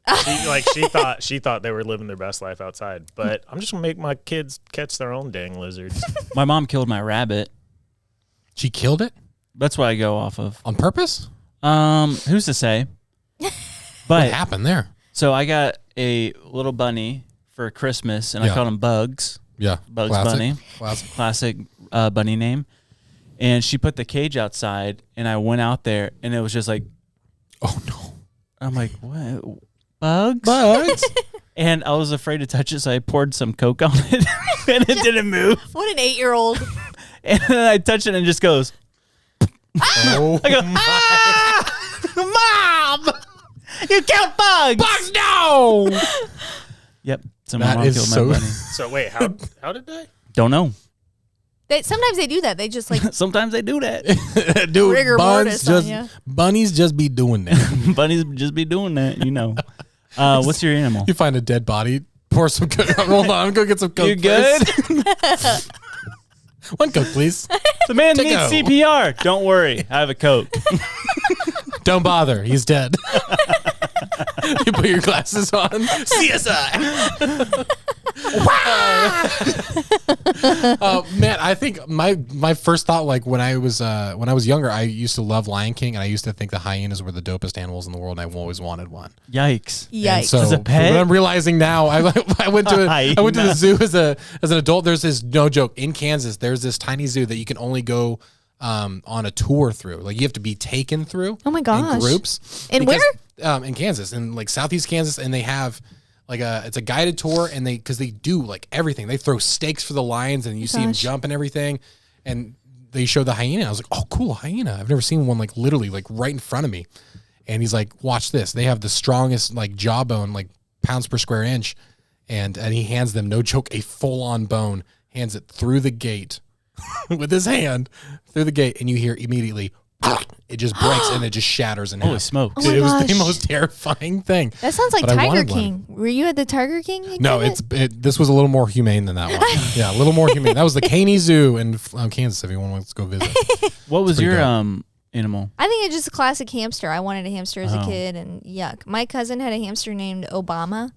She thought they were living their best life outside. But I'm just gonna make my kids catch their own dang lizards. My mom killed my rabbit. She killed it That's what I go off of. on purpose. Who's to say? What But happened there? so I got a little bunny for Christmas, and I Yeah. called him Bugs. Yeah, Bugs classic. Bunny. Classic. Classic bunny name. And she put the cage outside, and I went out there, and it was just like, Oh no, I'm like, what? Bugs? bugs. And I was afraid to touch it, so I poured some Coke on it, and it didn't move. What an 8-year-old. And then I touch it, and it just goes, Oh, I go, Mom! You killed bugs! bugs! No. Yep. So my That mom is killed so- my bunny. So wait, how did they? Don't know. Sometimes they do that. They just like Sometimes they do that. Dude, rigor mortis on ya. bunnies just be doing that. Bunnies just be doing that, you know. What's your animal? You find a dead body, pour some Coke. Hold on, go get some Coke. You good? please. One Coke, please. The man To needs go. CPR. Don't worry. I have a Coke. Don't bother. He's dead. You put your glasses on. CSI. Man, I think my first thought, like when I was younger, I used to love Lion King, and I used to think the hyenas were the dopest animals in the world. And I always wanted one. Yikes. And yikes. so As a pet? what I'm realizing now, I went to the zoo as an adult. There's this, no joke, in Kansas. There's this tiny zoo that you can only go on a tour through. Like you have to be taken through. Oh my gosh. In groups. And because, where? In Kansas, in like Southeast Kansas, and they have like it's a guided tour, and because they do like everything. They throw stakes for the lions, and you see them jump and everything, and they show the hyena. I was like, oh, cool, hyena. I've never seen one like literally like right in front of me. And he's like, watch this. They have the strongest like jawbone, like pounds per square inch. And he hands them, no joke, a full-on bone, hands it through the gate with his hand through the gate. And you hear immediately, it just breaks and it just shatters in half. Holy smokes. Dude, it was the most terrifying thing. That sounds like But I Tiger wanted one. King. Were you at the Tiger King? No, this was a little more humane than that one. Yeah, a little more humane. That was the Caney Zoo in Kansas. If anyone wants to go visit, What was pretty your dope. animal? I think it's just a classic hamster. I wanted a hamster as a kid, and yuck. My cousin had a hamster named Obama,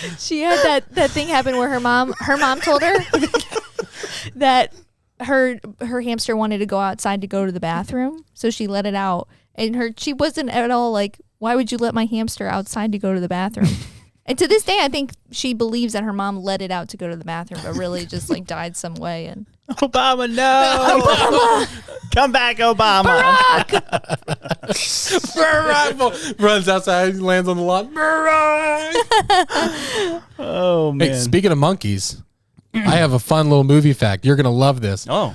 and she had that thing happen where her mom told her that her hamster wanted to go outside to go to the bathroom, so she let it out, and she wasn't at all like, why would you let my hamster outside to go to the bathroom? And to this day, I think she believes that her mom let it out to go to the bathroom, but really just like died some way. And Obama, no. Obama, come back, Obama. Barack runs outside, lands on the lawn. Oh man. Hey, speaking of monkeys, I have a fun little movie fact. You're gonna love this. Oh,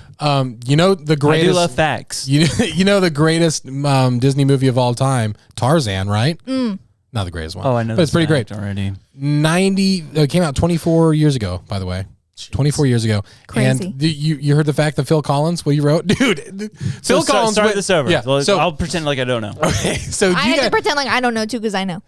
you know the greatest. I do love facts. You know the greatest Disney movie of all time, Tarzan, right? Not the greatest one. Oh, I know. But it's pretty great. Already. It came out 24 years ago, by the way. 24 years ago. Crazy. And you heard the fact that Phil Collins, what you wrote? Dude, Phil Collins. Start this over. Yeah. Well, So I'll pretend like I don't know. okay. So I had to pretend like I don't know too because I know.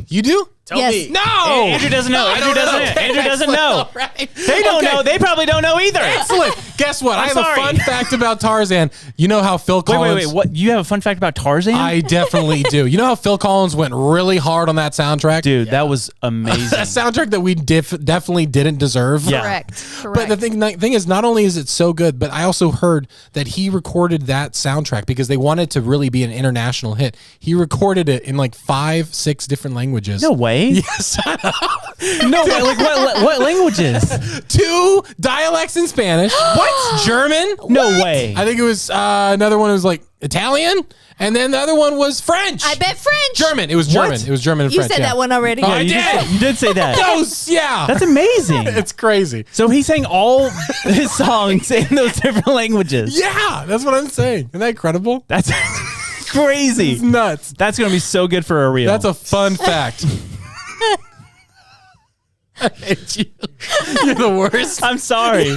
you do? Tell Yes. me. No. Andrew doesn't know. Andrew doesn't. Andrew doesn't know. Right. They don't know. They probably don't know either. Excellent. Guess what? I have sorry. a fun fact about Tarzan. You know how Phil Collins. Wait. What? You have a fun fact about Tarzan? I definitely do. You know how Phil Collins went really hard on that soundtrack? Dude, that was amazing. That soundtrack that we definitely didn't deserve. Yeah. Correct. But the thing is, not only is it so good, but I also heard that he recorded that soundtrack because they wanted to really be an international hit. He recorded it in like 5-6 different languages. No way. Yes. No way. Like what languages? 2 dialects in Spanish. What? German? No way. I think it was another one was like Italian, and then the other one was French. I bet French. German. It was German. What? It was German and You French. said that one already. Oh, Yeah, I did. You did say that. Yeah. That's amazing. It's crazy. So he sang all his songs in those different languages. Yeah, that's what I'm saying. Isn't that incredible? That's crazy. It's nuts. That's gonna be so good for a reel. That's a fun fact. I hate you. You're the worst. I'm sorry.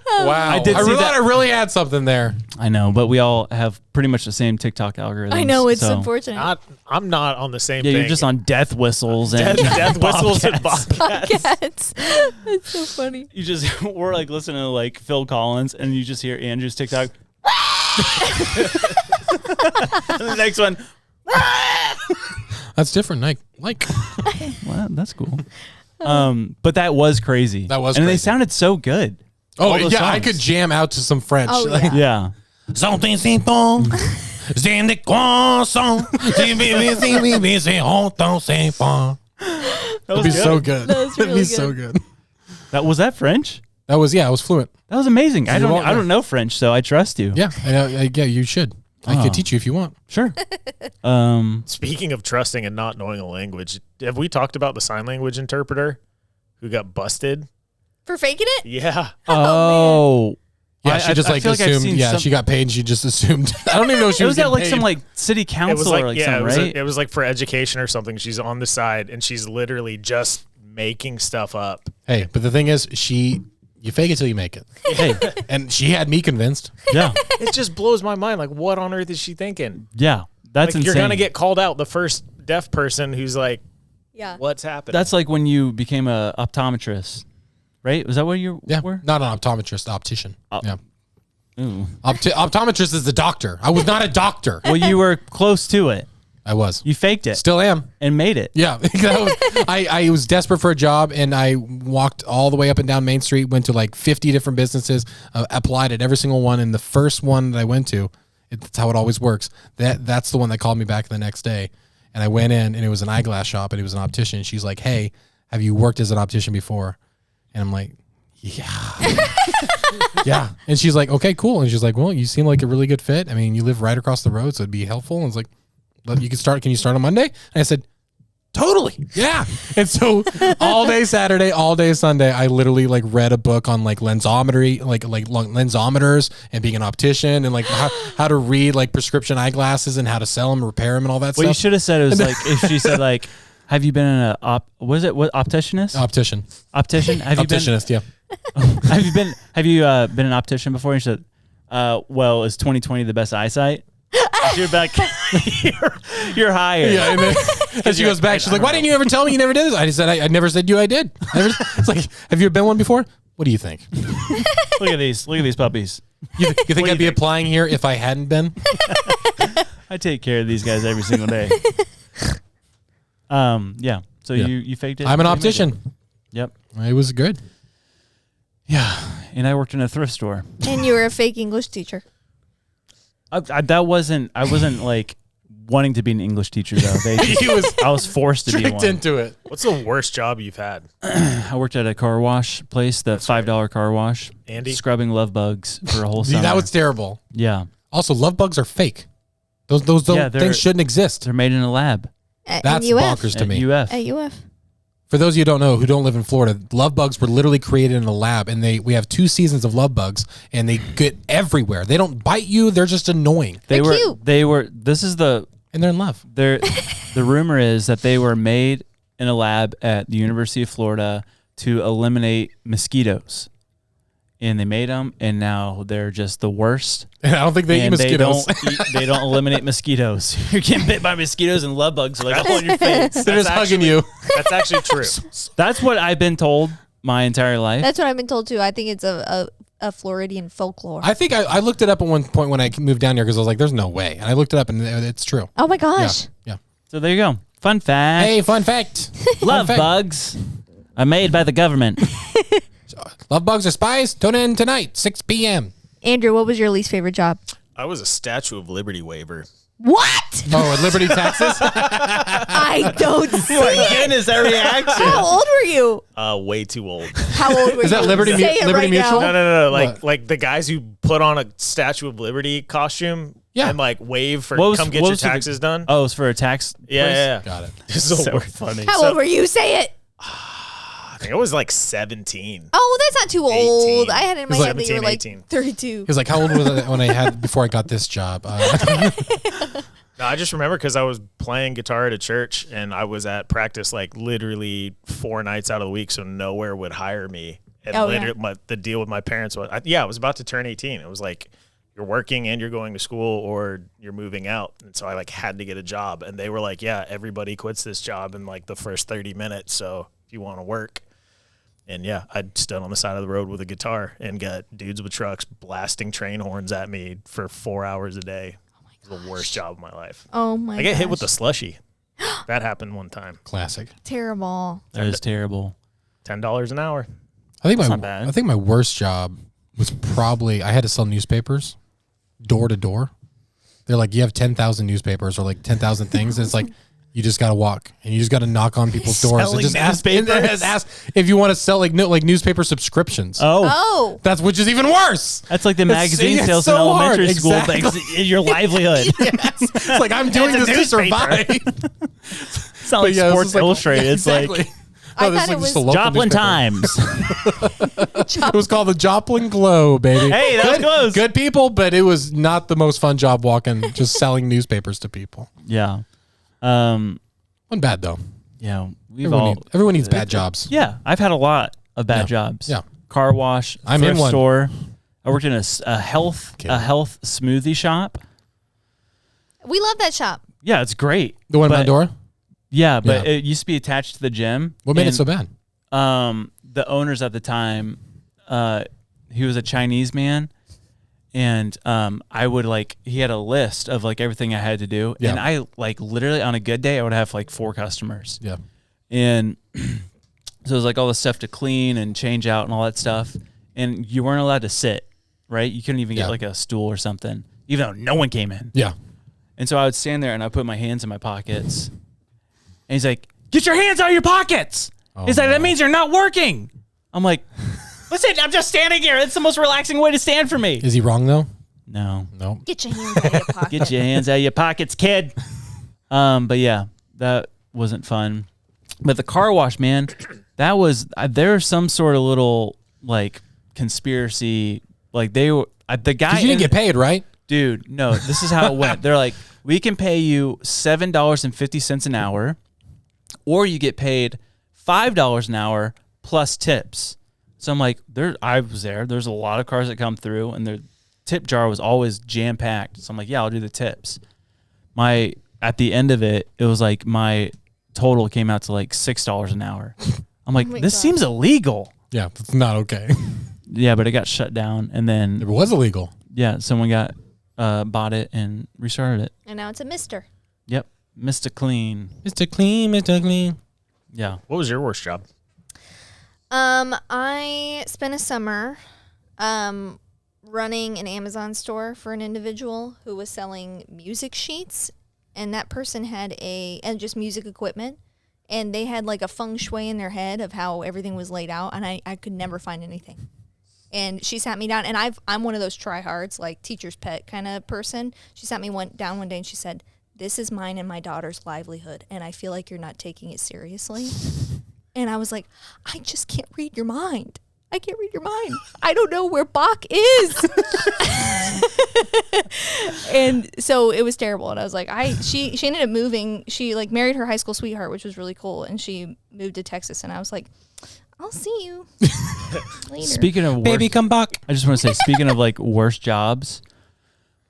Wow. I did see thought that. I really had something there. I know, but we all have pretty much the same TikTok algorithm. I know, it's unfortunate. I'm not on the same Yeah, thing. you're just on death whistles and death whistles and bobcats. Cats. That's so funny. You just we're like listening to like Phil Collins, and you just hear Andrew's TikTok. And the next one. That's different. Like. Well, that's cool. But that was crazy. That was and they crazy. sounded so good. Oh All those yeah, I songs. could jam out to some French. Oh, Like, yeah. Yeah. Something simple. C'est des croissants. That'd be so good. That was That'd really be so good. That was that French? That was I was fluent. That was amazing. I want- don't know French, so I trust you. Yeah, yeah, you should. I could teach you if you want. Sure. Speaking of trusting and not knowing a language, have we talked about the sign language interpreter who got busted? For faking it? Yeah. Oh. Yeah, she just I like feel I've assumed. seen Yeah, some- she got paid. And she just assumed. I don't even know if she It was was at getting like paid. some like city council or like something, right? It was like for education or something. She's on the side and she's literally just making stuff up. Hey, but the thing is, you fake it till you make it. Hey, And she had me convinced. yeah, It just blows my mind. Like, what on earth is she thinking? yeah. That's Like, insane. you're gonna get called out. The first deaf person who's like, Yeah. "What's happening?" That's like when you became a optometrist, right? Was that what you Yeah, were? not an optometrist, optician. Yeah, Ooh. optometrist is the doctor. I was not a doctor. Well, you were close to it. I was. You faked it. Still am. And made it. Yeah, I was desperate for a job, and I walked all the way up and down Main Street, went to like 50 different businesses, applied at every single one, and the first one that I went to, that's how it always works. That's the one that called me back the next day, and I went in, and it was an eyeglass shop, and it was an optician. She's like, "Hey, have you worked as an optician before?" And I'm like, yeah. Yeah. And she's like, okay, cool. And she's like, well, you seem like a really good fit. I mean, you live right across the road, so it'd be helpful. And it's like, can you start on Monday? And I said, totally. Yeah. And so all day Saturday, all day Sunday, I literally like read a book on like lensometry, like lensometers and being an optician and like how to read like prescription eyeglasses and how to sell them, repair them and all that stuff. What you should have said it was like, if she said like, have you been in what opticianist? Optician. Optician? Have you been? Opticianist, yeah. Have you been an optician before? And she said, well, is 2020 the best eyesight? You're back. you're hired. Yeah, and then as she goes back, she's like, "Why didn't you ever tell me you never did this?" I said, "I never said I did." It's like, have you been one before? What do you think? Look at these puppies. You think I'd be applying here if I hadn't been? I take care of these guys every single day. Yeah. So Yeah. you faked it. I'm an You made optician. it. Yep. It was good. Yeah, and I worked in a thrift store. And you were a fake English teacher. I wasn't like wanting to be an English teacher though. I was forced to be Tricked one. into it. What's the worst job you've had? I worked at a car wash place, the $5 car wash. Andy? Scrubbing love bugs for a whole summer. That was terrible. Yeah. Also, love bugs are fake. Those things shouldn't exist. They're made in a lab. That's UF. bonkers to At me. UF. At UF. For those of you who don't know, who don't live in Florida, love bugs were literally created in a lab, and we have 2 seasons of love bugs, and they get everywhere. They don't bite you; they're just annoying. They're cute. They were. This is the. And they're in love. The rumor is that they were made in a lab at the University of Florida to eliminate mosquitoes, and they made them, and now they're just the worst. And I don't think they eat And mosquitoes. They don't eliminate mosquitoes. You're getting bit by mosquitoes and love bugs are like all on your face. They're just hugging you. That's actually true. That's what I've been told my entire life. That's what I've been told too. I think it's a Floridian folklore. I think I looked it up at one point when I moved down here because I was like, "There's no way," and I looked it up, and it's true. Oh my gosh. Yeah. So there you go. Fun fact. Hey, fun fact. Love Fun fact. bugs are made by the government. Love bugs are spies. Tune in tonight, 6 p.m. Andrew, what was your least favorite job? I was a Statue of Liberty waiver. What? Oh, at Liberty Taxes. I don't see My it. goodness, that reaction. How old were you? Way too old. How old were you? Is that Liberty Say it Liberty right Mutual? now. No. What? Like the guys who put on a Statue of Liberty costume Yeah. and like wave for What come get what your was the- taxes done. Oh, it's for a tax. Yeah. Got it. This is So funny. How old were you? Say it. I think I was like 17. Oh, that's not too 18. old. I had in my He's head that you were 17, like 18. 32. He was like, "How old was I when I had before I got this job?" No, I just remember because I was playing guitar at a church and I was at practice like literally 4 nights out of the week, so nowhere would hire me. And Oh, later, the deal with my parents was, I was about to turn 18. It was like, you're working and you're going to school or you're moving out. And so I like had to get a job. And they were like, yeah, everybody quits this job in like the first 30 minutes. So if you want to work. And yeah, I stood on the side of the road with a guitar and got dudes with trucks blasting train horns at me for 4 hours a day. It was the worst job of my life. Oh my I get hit with gosh. the slushy. That happened one time. Classic. Terrible. That is terrible. $10 an hour. I not bad. think my worst job was probably I had to sell newspapers door to door. They're like, you have 10,000 newspapers or like 10,000 things. And it's like, you just got to walk and you just got to knock on people's doors and Selling just newspapers? ask if you want to sell like newspaper subscriptions. Oh. That's which is even worse. That's like the magazine it's sales so in elementary hard. school. Exactly. Like, it's your livelihood. Yes. It's like I'm doing It's a this to newspaper. survive. It's not like But yeah, this Sports is like- Illustrated. It's exactly. like I this thought is it just was a local Joplin newspaper. Times. It was called the Joplin Glow, baby. Hey, that was close. Good people, but it was not the most fun job walking, just selling newspapers to people. Yeah. Wasn't bad though. Yeah. We've Everyone needs bad jobs. Yeah. I've had a lot of bad Yeah. jobs. Yeah. Car wash. I'm thrift in one. store. I worked in a health smoothie shop. We love that shop. Yeah, it's great. The one in But- Pandora? Yeah, but Yeah. it used to be attached to the gym. What made it And, so bad? The owners at the time, he was a Chinese man, and I would he had a list of like everything I had to do, Yeah. and I like literally on a good day I would have like 4 customers, Yeah. and so it was like all the stuff to clean and change out and all that stuff, and you weren't allowed to sit, right? You couldn't even get Yeah. like a stool or something, even though no one came in. Yeah. And so I would stand there and I put my hands in my pockets. And he's like, "Get your hands out of your pockets." Oh, He's like, no. "That means you're not working." I'm like, Listen, I'm just standing here. It's the most relaxing way to stand for me. Is he wrong though? No. Get your hands out of your pocket. Get your hands out of your pockets, kid. But yeah, that wasn't fun. But the car wash, man, that was there's some sort of little like conspiracy. Like they were the guy. You didn't get paid, right? Dude, no. This is how it went. They're like, we can pay you $7.50 an hour, or you get paid $5 an hour plus tips. So I'm like, I was there. There's a lot of cars that come through, and the tip jar was always jam packed. So I'm like, yeah, I'll do the tips. At the end of it, it was like my total came out to like $6 an hour. I'm like, this seems illegal. Yeah, it's not okay. Yeah, but it got shut down, and then It was illegal. yeah, someone bought it and restarted it. And now it's a mister. Yep, Mr. Clean. Mr. Clean, Mr. Clean. Yeah. What was your worst job? I spent a summer running an Amazon store for an individual who was selling music sheets, and that person had and just music equipment, and they had like a feng shui in their head of how everything was laid out, and I could never find anything. And she sat me down, and I'm one of those tryhards, like teacher's pet kind of person. She sat me down one day, and she said, "This is mine and my daughter's livelihood, and I feel like you're not taking it seriously." And I was like, I just can't read your mind. I can't read your mind. I don't know where Bach is. And so it was terrible. And I was like, she ended up moving. She like married her high school sweetheart, which was really cool. And she moved to Texas. And I was like, I'll see you later. Speaking of Baby, come back. I just want to say, speaking of like worst jobs,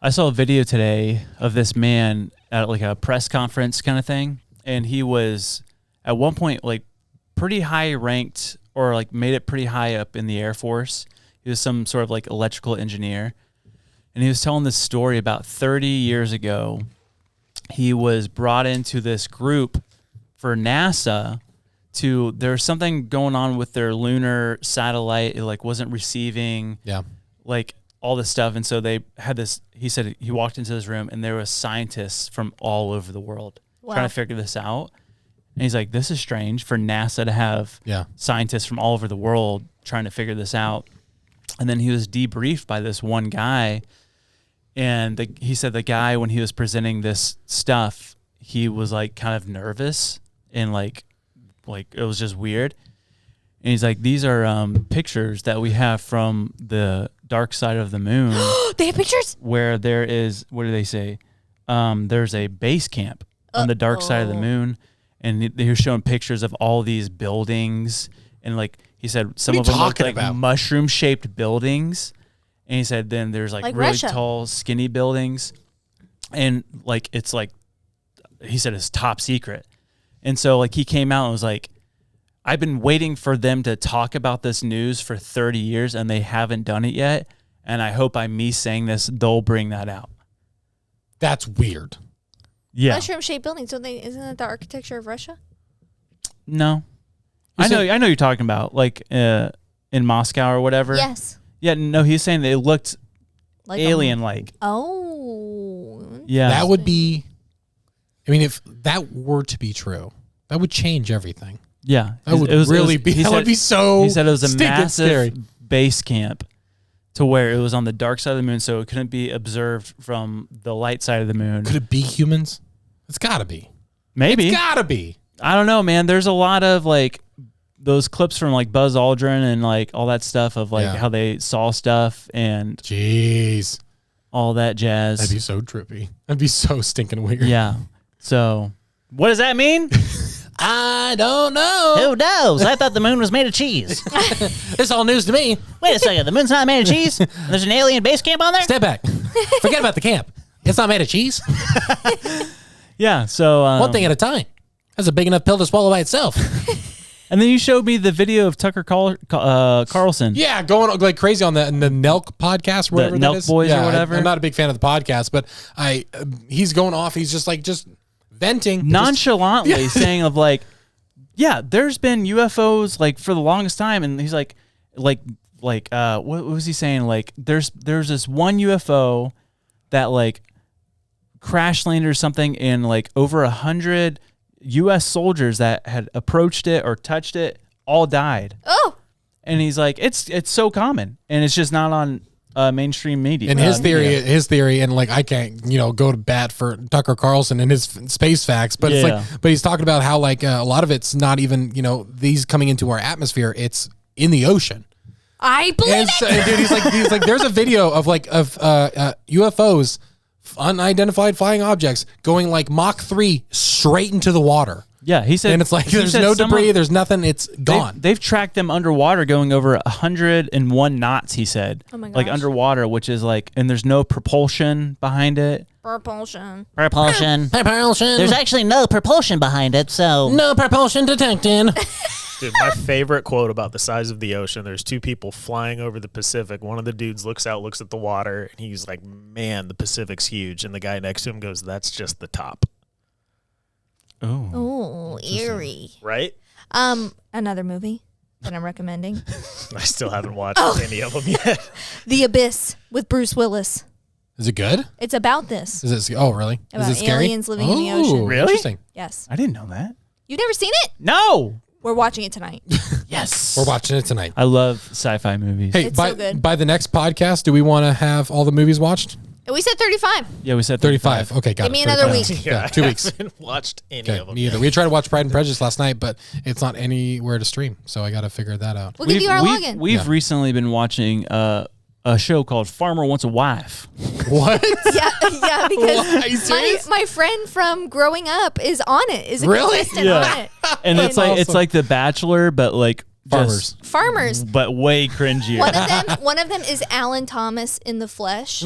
I saw a video today of this man at like a press conference kind of thing. And he was at one point like pretty high ranked, or like made it pretty high up in the Air Force. He was some sort of like electrical engineer. And he was telling this story about 30 years ago. He was brought into this group for NASA there's something going on with their lunar satellite. It like wasn't receiving like all this stuff. And so they had this, he said he walked into this room and there were scientists from all over the world trying to figure this out. And he's like, this is strange for NASA to have scientists from all over the world trying to figure this out. And then he was debriefed by this one guy. And he said the guy, when he was presenting this stuff, he was like kind of nervous and like it was just weird. And he's like, these are pictures that we have from the Darkside of the Moon. They have pictures? Where there is, what do they say? There's a base camp on the dark side of the moon. And they were showing pictures of all these buildings. And like he said, some of them look like mushroom-shaped buildings. And he said then there's like really Russia. Tall, skinny buildings. And like it's like, he said it's top secret. And so like he came out and was like, I've been waiting for them to talk about this news for 30 years and they haven't done it yet. And I hope by me saying this, they'll bring that out. That's weird. Yeah. Mushroom-shaped buildings. So isn't that the architecture of Russia? No. I know you're talking about like in Moscow or whatever. Yes. Yeah, no, he's saying they looked like alien-like. Oh. Yeah. That would be, I mean, if that were to be true, that would change everything. Yeah. That would be so He said it was a massive scary. base camp to where it was on the dark side of the moon, so it couldn't be observed from the light side of the moon. Could it be humans? It's got to be. Maybe. It's got to be. I don't know, man. There's a lot of like those clips from like Buzz Aldrin and like all that stuff of like how they saw stuff and jeez, all that jazz. That'd be so trippy. That'd be so stinking weird. Yeah. So what does that mean? I don't know. Who knows? I thought the moon was made of cheese. It's all news to me. Wait a second. The moon's not made of cheese? There's an alien base camp on there? Step back. Forget about the camp. It's not made of cheese. Yeah. So one thing at a time. That's a big enough pill to swallow by itself. And then you showed me the video of Tucker Carlson. Yeah, going like crazy on the Nelk podcast, or whatever the that Nelk is. Boys or whatever. I'm not a big fan of the podcast, but he's going off. He's just venting nonchalantly, saying of like, yeah, there's been UFOs like for the longest time, and he's like, what was he saying? Like, there's this one UFO that like crash landed or something, and like over 100 U.S. soldiers that had approached it or touched it all died. Oh. And he's like, it's so common, and it's just not on mainstream media. And his theory, and like I can't, go to bat for Tucker Carlson and his space facts, but it's like, but he's talking about how like a lot of it's not even, these coming into our atmosphere. It's in the ocean. I believe it. Dude, he's like, there's a video of UFOs, unidentified flying objects, going like Mach 3 straight into the water. Yeah, he said, and it's like there's no debris, there's nothing, it's gone. They've tracked them underwater, going over 101 knots. He said, oh my gosh. like underwater, which is like, and there's no propulsion behind it. Propulsion. There's actually no propulsion behind it, so no propulsion detected. Dude, my favorite quote about the size of the ocean, there's two people flying over the Pacific. One of the dudes looks out, looks at the water, and he's like, man, the Pacific's huge. And the guy next to him goes, that's just the top. Oh, eerie. Right? Another movie that I'm recommending. I still haven't watched any of them yet. The Abyss with Bruce Willis. Is it good? It's about this. Is it? Oh, really? About is it scary? aliens living in the ocean. Really? Interesting. Yes. I didn't know that. You've never seen it? No. We're watching it tonight. Yes. We're watching it tonight. I love sci-fi movies. Hey, It's so good. by the next podcast, do we want to have all the movies watched? We said 35. Yeah, we said 35. Okay, got it. Give me another 35. week. Yeah, 2 weeks. I haven't watched any Okay, of them me either. yet. We tried to watch Pride and Prejudice last night, but it's not anywhere to stream, so I got to figure that out. We'll give you our login. We've recently been watching a show called Farmer Wants a Wife. What? Yeah, because Are you serious? my friend from growing up is on it. Is a Really? contestant on it. And it's like The Bachelor, but like Farmers. Farmers. but way cringier. One of them is Alan Thomas in the flesh,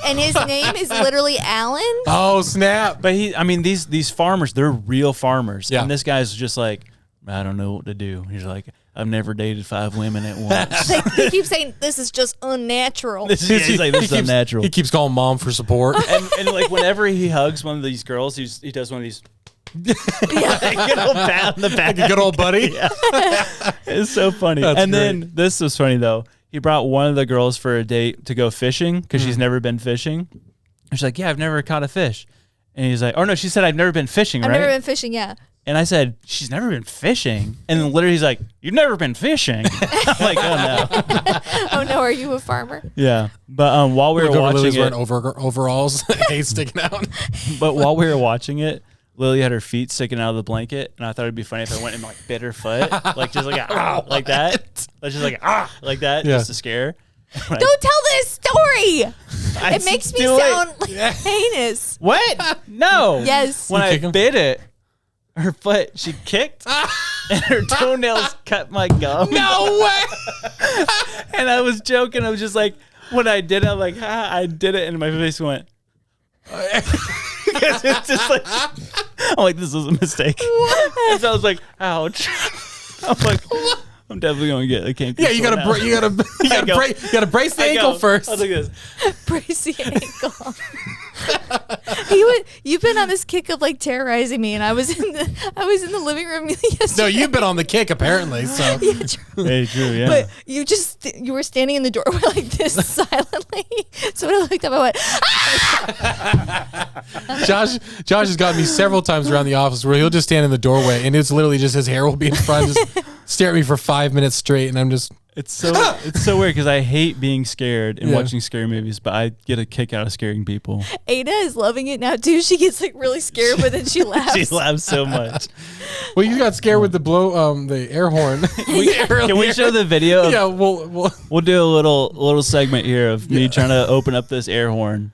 and his name is literally Alan. Oh, snap. But these farmers, they're real farmers. Yeah. And this guy's just like, I don't know what to do. He's like, I've never dated 5 women at once. They keep saying this is just unnatural. He's like, this is unnatural. He keeps calling mom for support. and like whenever he hugs one of these girls, he does one of these. Good old pat on the back. Like a good old buddy. Yeah. It's so funny. That's and great. then this was funny though. He brought one of the girls for a date to go fishing because she's never been fishing. She's like, yeah, I've never caught a fish. And he's like, oh no, she said I've never been fishing, I've right? never been fishing. Yeah. And I said, she's never been fishing. And then literally he's like, you've never been fishing. I'm like, oh no. Oh no, are you a farmer? Yeah. But while we were watching Lily's it, wearing overalls, hay sticking out. but while we were watching it, Lily had her feet sticking out of the blanket, and I thought it'd be funny if I went and like bit her foot, like just like like that, just like like that, Yeah. just to scare her. Don't tell this story. It makes me do it. sound like heinous. What? No. Yes. When I kick him? bit it, her foot, she kicked, and her toenails cut my gum. No way. And I was joking. I was just like, when I did it, I'm like, I did it, and my face went. Because it's just like, I'm like, this was a mistake. And so I was like, ouch. I'm like, I'm definitely gonna get a canker. Yeah, you gotta brace the ankle first. I was like this. Brace the ankle. You've been on this kick of like terrorizing me, and I was in the living room yesterday. No, you've been on the kick apparently. So Yeah, true. Hey, true, yeah. But you were standing in the doorway like this silently. So when I looked up, I went, ah! Josh has gotten me several times around the office where he'll just stand in the doorway and it's literally just his hair will be in front, just stare at me for 5 minutes straight, and I'm just. It's so weird because I hate being scared and watching scary movies, but I get a kick out of scaring people. Ada is loving it now too. She gets like really scared, but then she laughs. She laughs so much. Well, you got scared with the air horn. Can we show the video? Yeah, we'll do a little segment here of me trying to open up this air horn.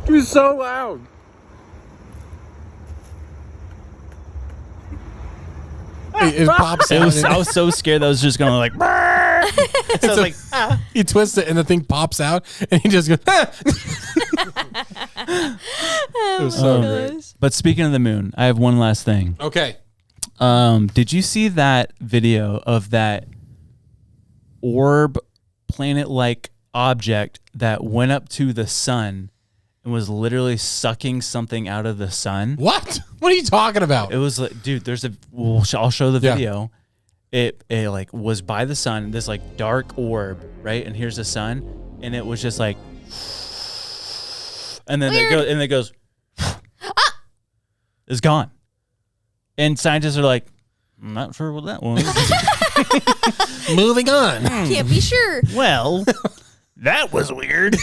It was so loud. It pops out. I was so scared that I was just going like. So I was like, He twists it and the thing pops out and he just goes. It was so great. But speaking of the moon, I have one last thing. Okay. Did you see that video of that orb planet-like object that went up to the sun and was literally sucking something out of the sun? What? What are you talking about? It was like, dude, I'll show the video. It like was by the sun, this like dark orb, right? And here's the sun, and it was just like, and then it goes, it's gone. And scientists are like, I'm not sure what that was. Moving on. Can't be sure. Well, that was weird.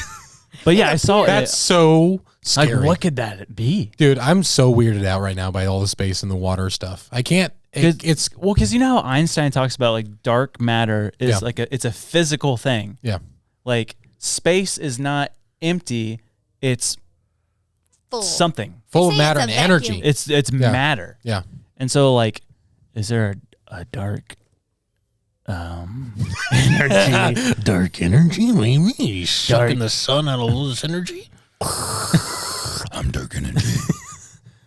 But yeah, I saw That's it. so scary. Like, what could that be? Dude, I'm so weirded out right now by all the space and the water stuff. I can't. It's because you know how Einstein talks about like dark matter is like it's a physical thing. Yeah. Like space is not empty; it's Full. something full of matter and energy. It's matter. Yeah. And so, like, is there a dark energy? Dark energy? Maybe sucking the sun out of all this energy. I'm dark energy.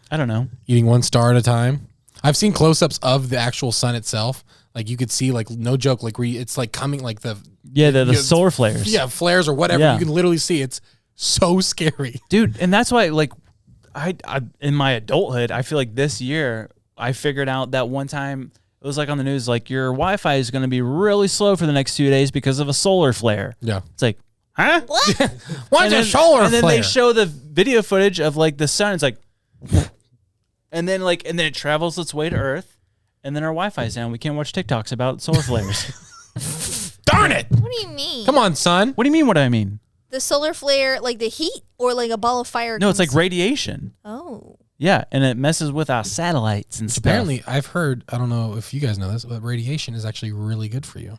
I don't know. Eating one star at a time. I've seen close-ups of the actual sun itself. Like you could see, like no joke, like where it's like coming, like the solar flares. Yeah, flares or whatever. Yeah. You can literally see. It's so scary, dude. And that's why, like, I in my adulthood, I feel like this year I figured out that one time it was like on the news, like your Wi-Fi is going to be really slow for the next 2 days because of a solar flare. Yeah, it's like, huh? What? What's a solar flare? And then they show the video footage of like the sun. It's like, and then it travels its way to Earth, and then our Wi-Fi is down. We can't watch TikToks about solar flares. Darn it! What do you mean? Come on, son. What do you mean? What do I mean? The solar flare, like the heat, or like a ball of fire? No, it's like radiation. Oh. Yeah, and it messes with our satellites and stuff. Apparently, I've heard. I don't know if you guys know this, but radiation is actually really good for you.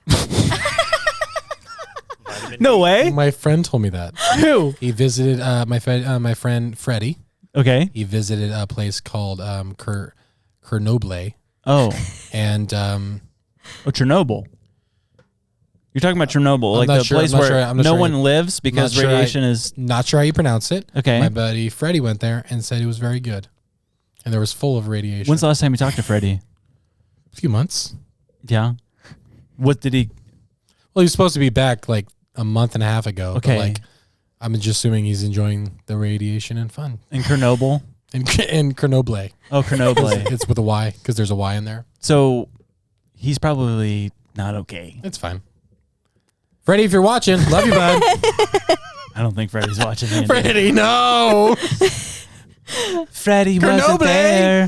No way. My friend told me that. Who? He visited my friend Freddie. Okay. He visited a place called Chernobyl. Oh. And Chernobyl. You're talking about Chernobyl, I'm like not the sure- place I'm not where sure- I'm not no sure- one lives because not sure radiation is. Not sure how you pronounce it. Okay. My buddy Freddie went there and said it was very good, and there was full of radiation. When's the last time you talked to Freddie? A few months. Yeah. What did he? Well, he was supposed to be back like a month and a half ago. Okay. But like, I'm just assuming he's enjoying the radiation and fun. In Chernobyl? In Chernobyl. Oh, Chernobyl. It's with a Y because there's a Y in there. So he's probably not okay. It's fine. Freddie, if you're watching, love you, bud. I don't think Freddie's watching. Andy. Freddie, no. Freddie wasn't there.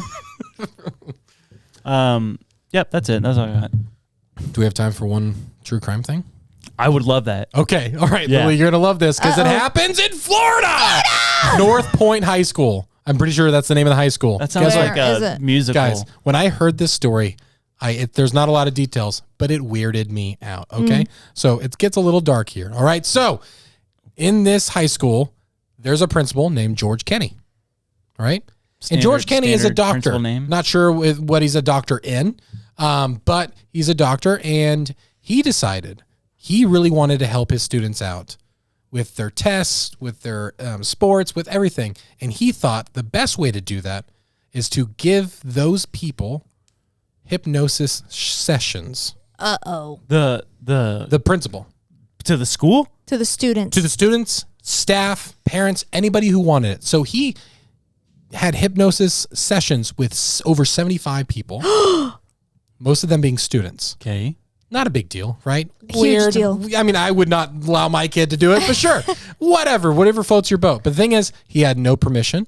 Yep, that's it. That's all I got. Do we have time for one true crime thing? I would love that. Okay. All right, Yeah. Lily, you're going to love this because it happens in Florida. North Point High School. I'm pretty sure that's the name of the high school. That sounds Where like is a it? musical. Guys, when I heard this story, there's not a lot of details, but it weirded me out. Okay. So it gets a little dark here. All right. So in this high school, there's a principal named George Kenny. All right. And George Kenny is a standard doctor. principal name? Not sure what he's a doctor in, but he's a doctor, and he decided he really wanted to help his students out with their tests, with their sports, with everything. And he thought the best way to do that is to give those people hypnosis sessions. Uh-oh. The principal. To the school? To the students. To the students, staff, parents, anybody who wanted it. So he had hypnosis sessions with over 75 people, most of them being students. Okay. Not a big deal, right? Huge deal. I mean, I would not allow my kid to do it, but sure. whatever floats your boat. But the thing is, he had no permission.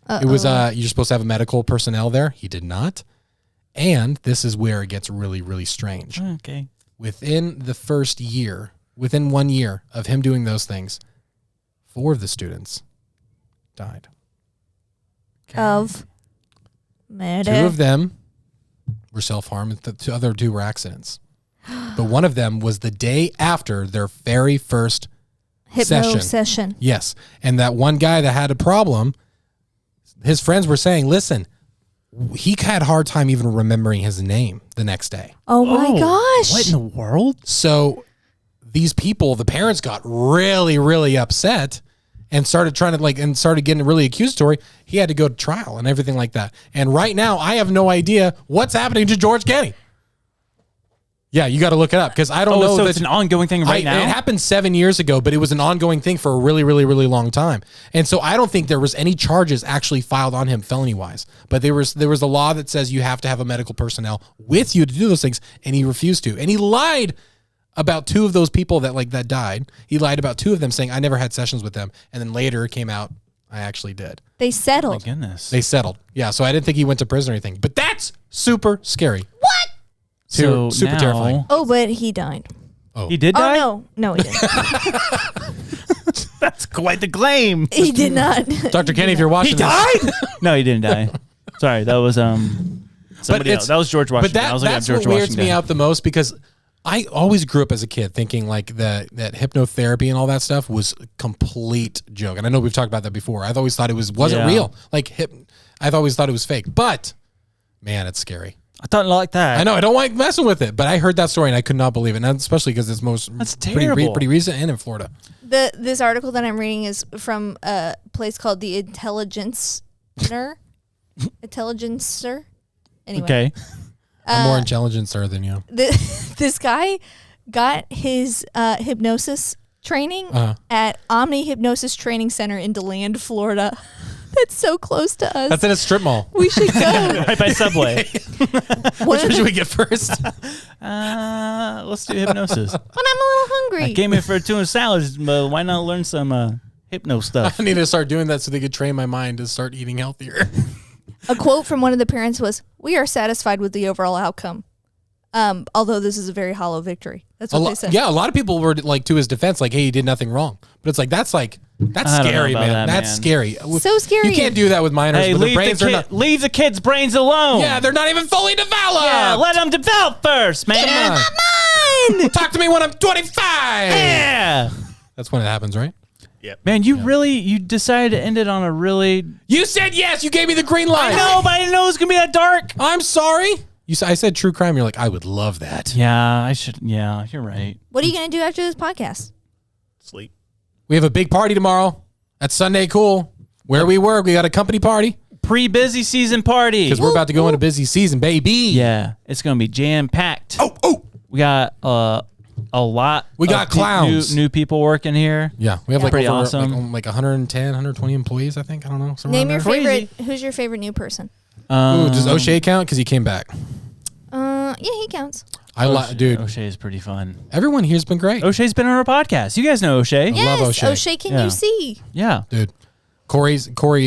It was you're supposed to have a medical personnel there. He did not. And this is where it gets really, really strange. Okay. Within the first year, within 1 year of him doing those things, 4 of the students died. Of murder. 2 of them were self-harm, and the other 2 were accidents. But one of them was the day after their very first session. Yes. And that one guy that had a problem, his friends were saying, listen, he had a hard time even remembering his name the next day. Oh my gosh. What in the world? So these people, the parents got really, really upset and started trying to started getting really accusatory. He had to go to trial and everything like that. And right now, I have no idea what's happening to George Kenny. Yeah, you got to look it up because I don't know. So it's an ongoing thing right now? It happened 7 years ago, but it was an ongoing thing for a really, really, really long time. And so I don't think there was any charges actually filed on him felony-wise. But there was a law that says you have to have a medical personnel with you to do those things, and he refused to. And he lied about 2 of those people that died. He lied about 2 of them, saying, I never had sessions with them. And then later it came out, I actually did. They settled. My goodness. They settled. Yeah, so I didn't think he went to prison or anything. But that's super scary. What? So super now- terrifying. Oh, but he died. He did die? Oh, no, he didn't. That's quite the claim. He did not. Dr. Kenny, if you're watching this. No, he didn't die. Sorry, that was somebody else. That was George Washington. But I was looking that's at George what weirds Washington. me out the most because I always grew up as a kid thinking like that hypnotherapy and all that stuff was a complete joke. And I know we've talked about that before. I've always thought it wasn't real. Like I've always thought it was fake. But man, it's scary. I don't like that. I know I don't like messing with it, but I heard that story and I could not believe it, and especially because it's pretty recent and in Florida. This article that I'm reading is from a place called the Intelligencer. Intelligencer. Anyway. Okay. I'm more intelligent, sir, than you. This guy got his hypnosis training at Omni Hypnosis Training Center in DeLand, Florida. That's so close to us. That's at a strip mall. We should go. Right by Subway. Which one should we get first? Let's do hypnosis. When I'm a little hungry. I came here for a tuna salad, but why not learn some hypno stuff? I need to start doing that so they could train my mind to start eating healthier. A quote from one of the parents was, "We are satisfied with the overall outcome. Although this is a very hollow victory." That's what they said. Yeah, a lot of people were like to his defense, like, "Hey, he did nothing wrong." But it's that's scary, man. That's scary. So scary. You can't do that with minors. Hey, leave the kids' brains alone. Yeah, they're not even fully developed. Yeah, let them develop first, man. Come on. Talk to me when I'm 25. Yeah. That's when it happens, right? Yep. Man, you decided to end it on a really... You said yes. You gave me the green light. I know, but I didn't know it was going to be that dark. I'm sorry. I said true crime. You're like, I would love that. Yeah, I should. Yeah, you're right. What are you going to do after this podcast? Sleep. We have a big party tomorrow at Sunday Cool. Where we work, we got a company party. Pre-busy season party. Because we're about to go into busy season, baby. Yeah, it's going to be jam-packed. Oh. We got a lot. We got clowns. New people working here. Yeah, we have pretty awesome. like 110, 120 employees, I think. I don't know. Name your favorite. Who's your favorite new person? Does O'Shea count? Because he came back. Yeah, he counts. Dude. O'Shea is pretty fun. Everyone here's been great. O'Shea's been on our podcast. You guys know O'Shea. Yes, love O'Shea. can you see? Yeah. Dude. Corey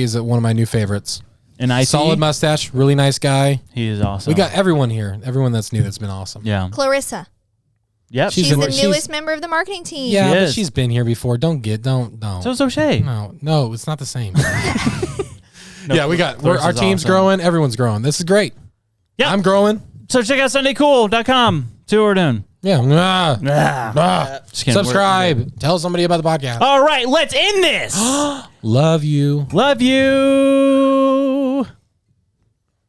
is one of my new favorites. And I solid mustache, really nice guy. He is awesome. We got everyone here. Everyone that's new that's been awesome. Yeah. Clarissa. Yep. She's the newest member of the marketing team. Yeah, but she's been here before. Don't. So is O'Shea. No, it's not the same. Yeah, our team's growing. Everyone's growing. This is great. Yeah, I'm growing. So check out SundayCool.com. See what we're doing. Yeah. Just kidding. Subscribe. Tell somebody about the podcast. All right, let's end this. Love you. Love you.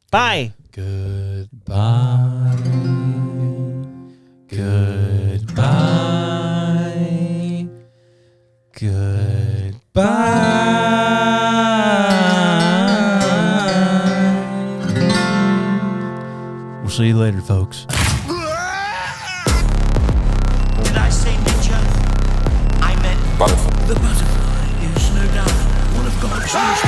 Bye. Goodbye. Goodbye. We'll see you later, folks. Did I say ninja? I meant butterfly. The butterfly is no doubt one of God's most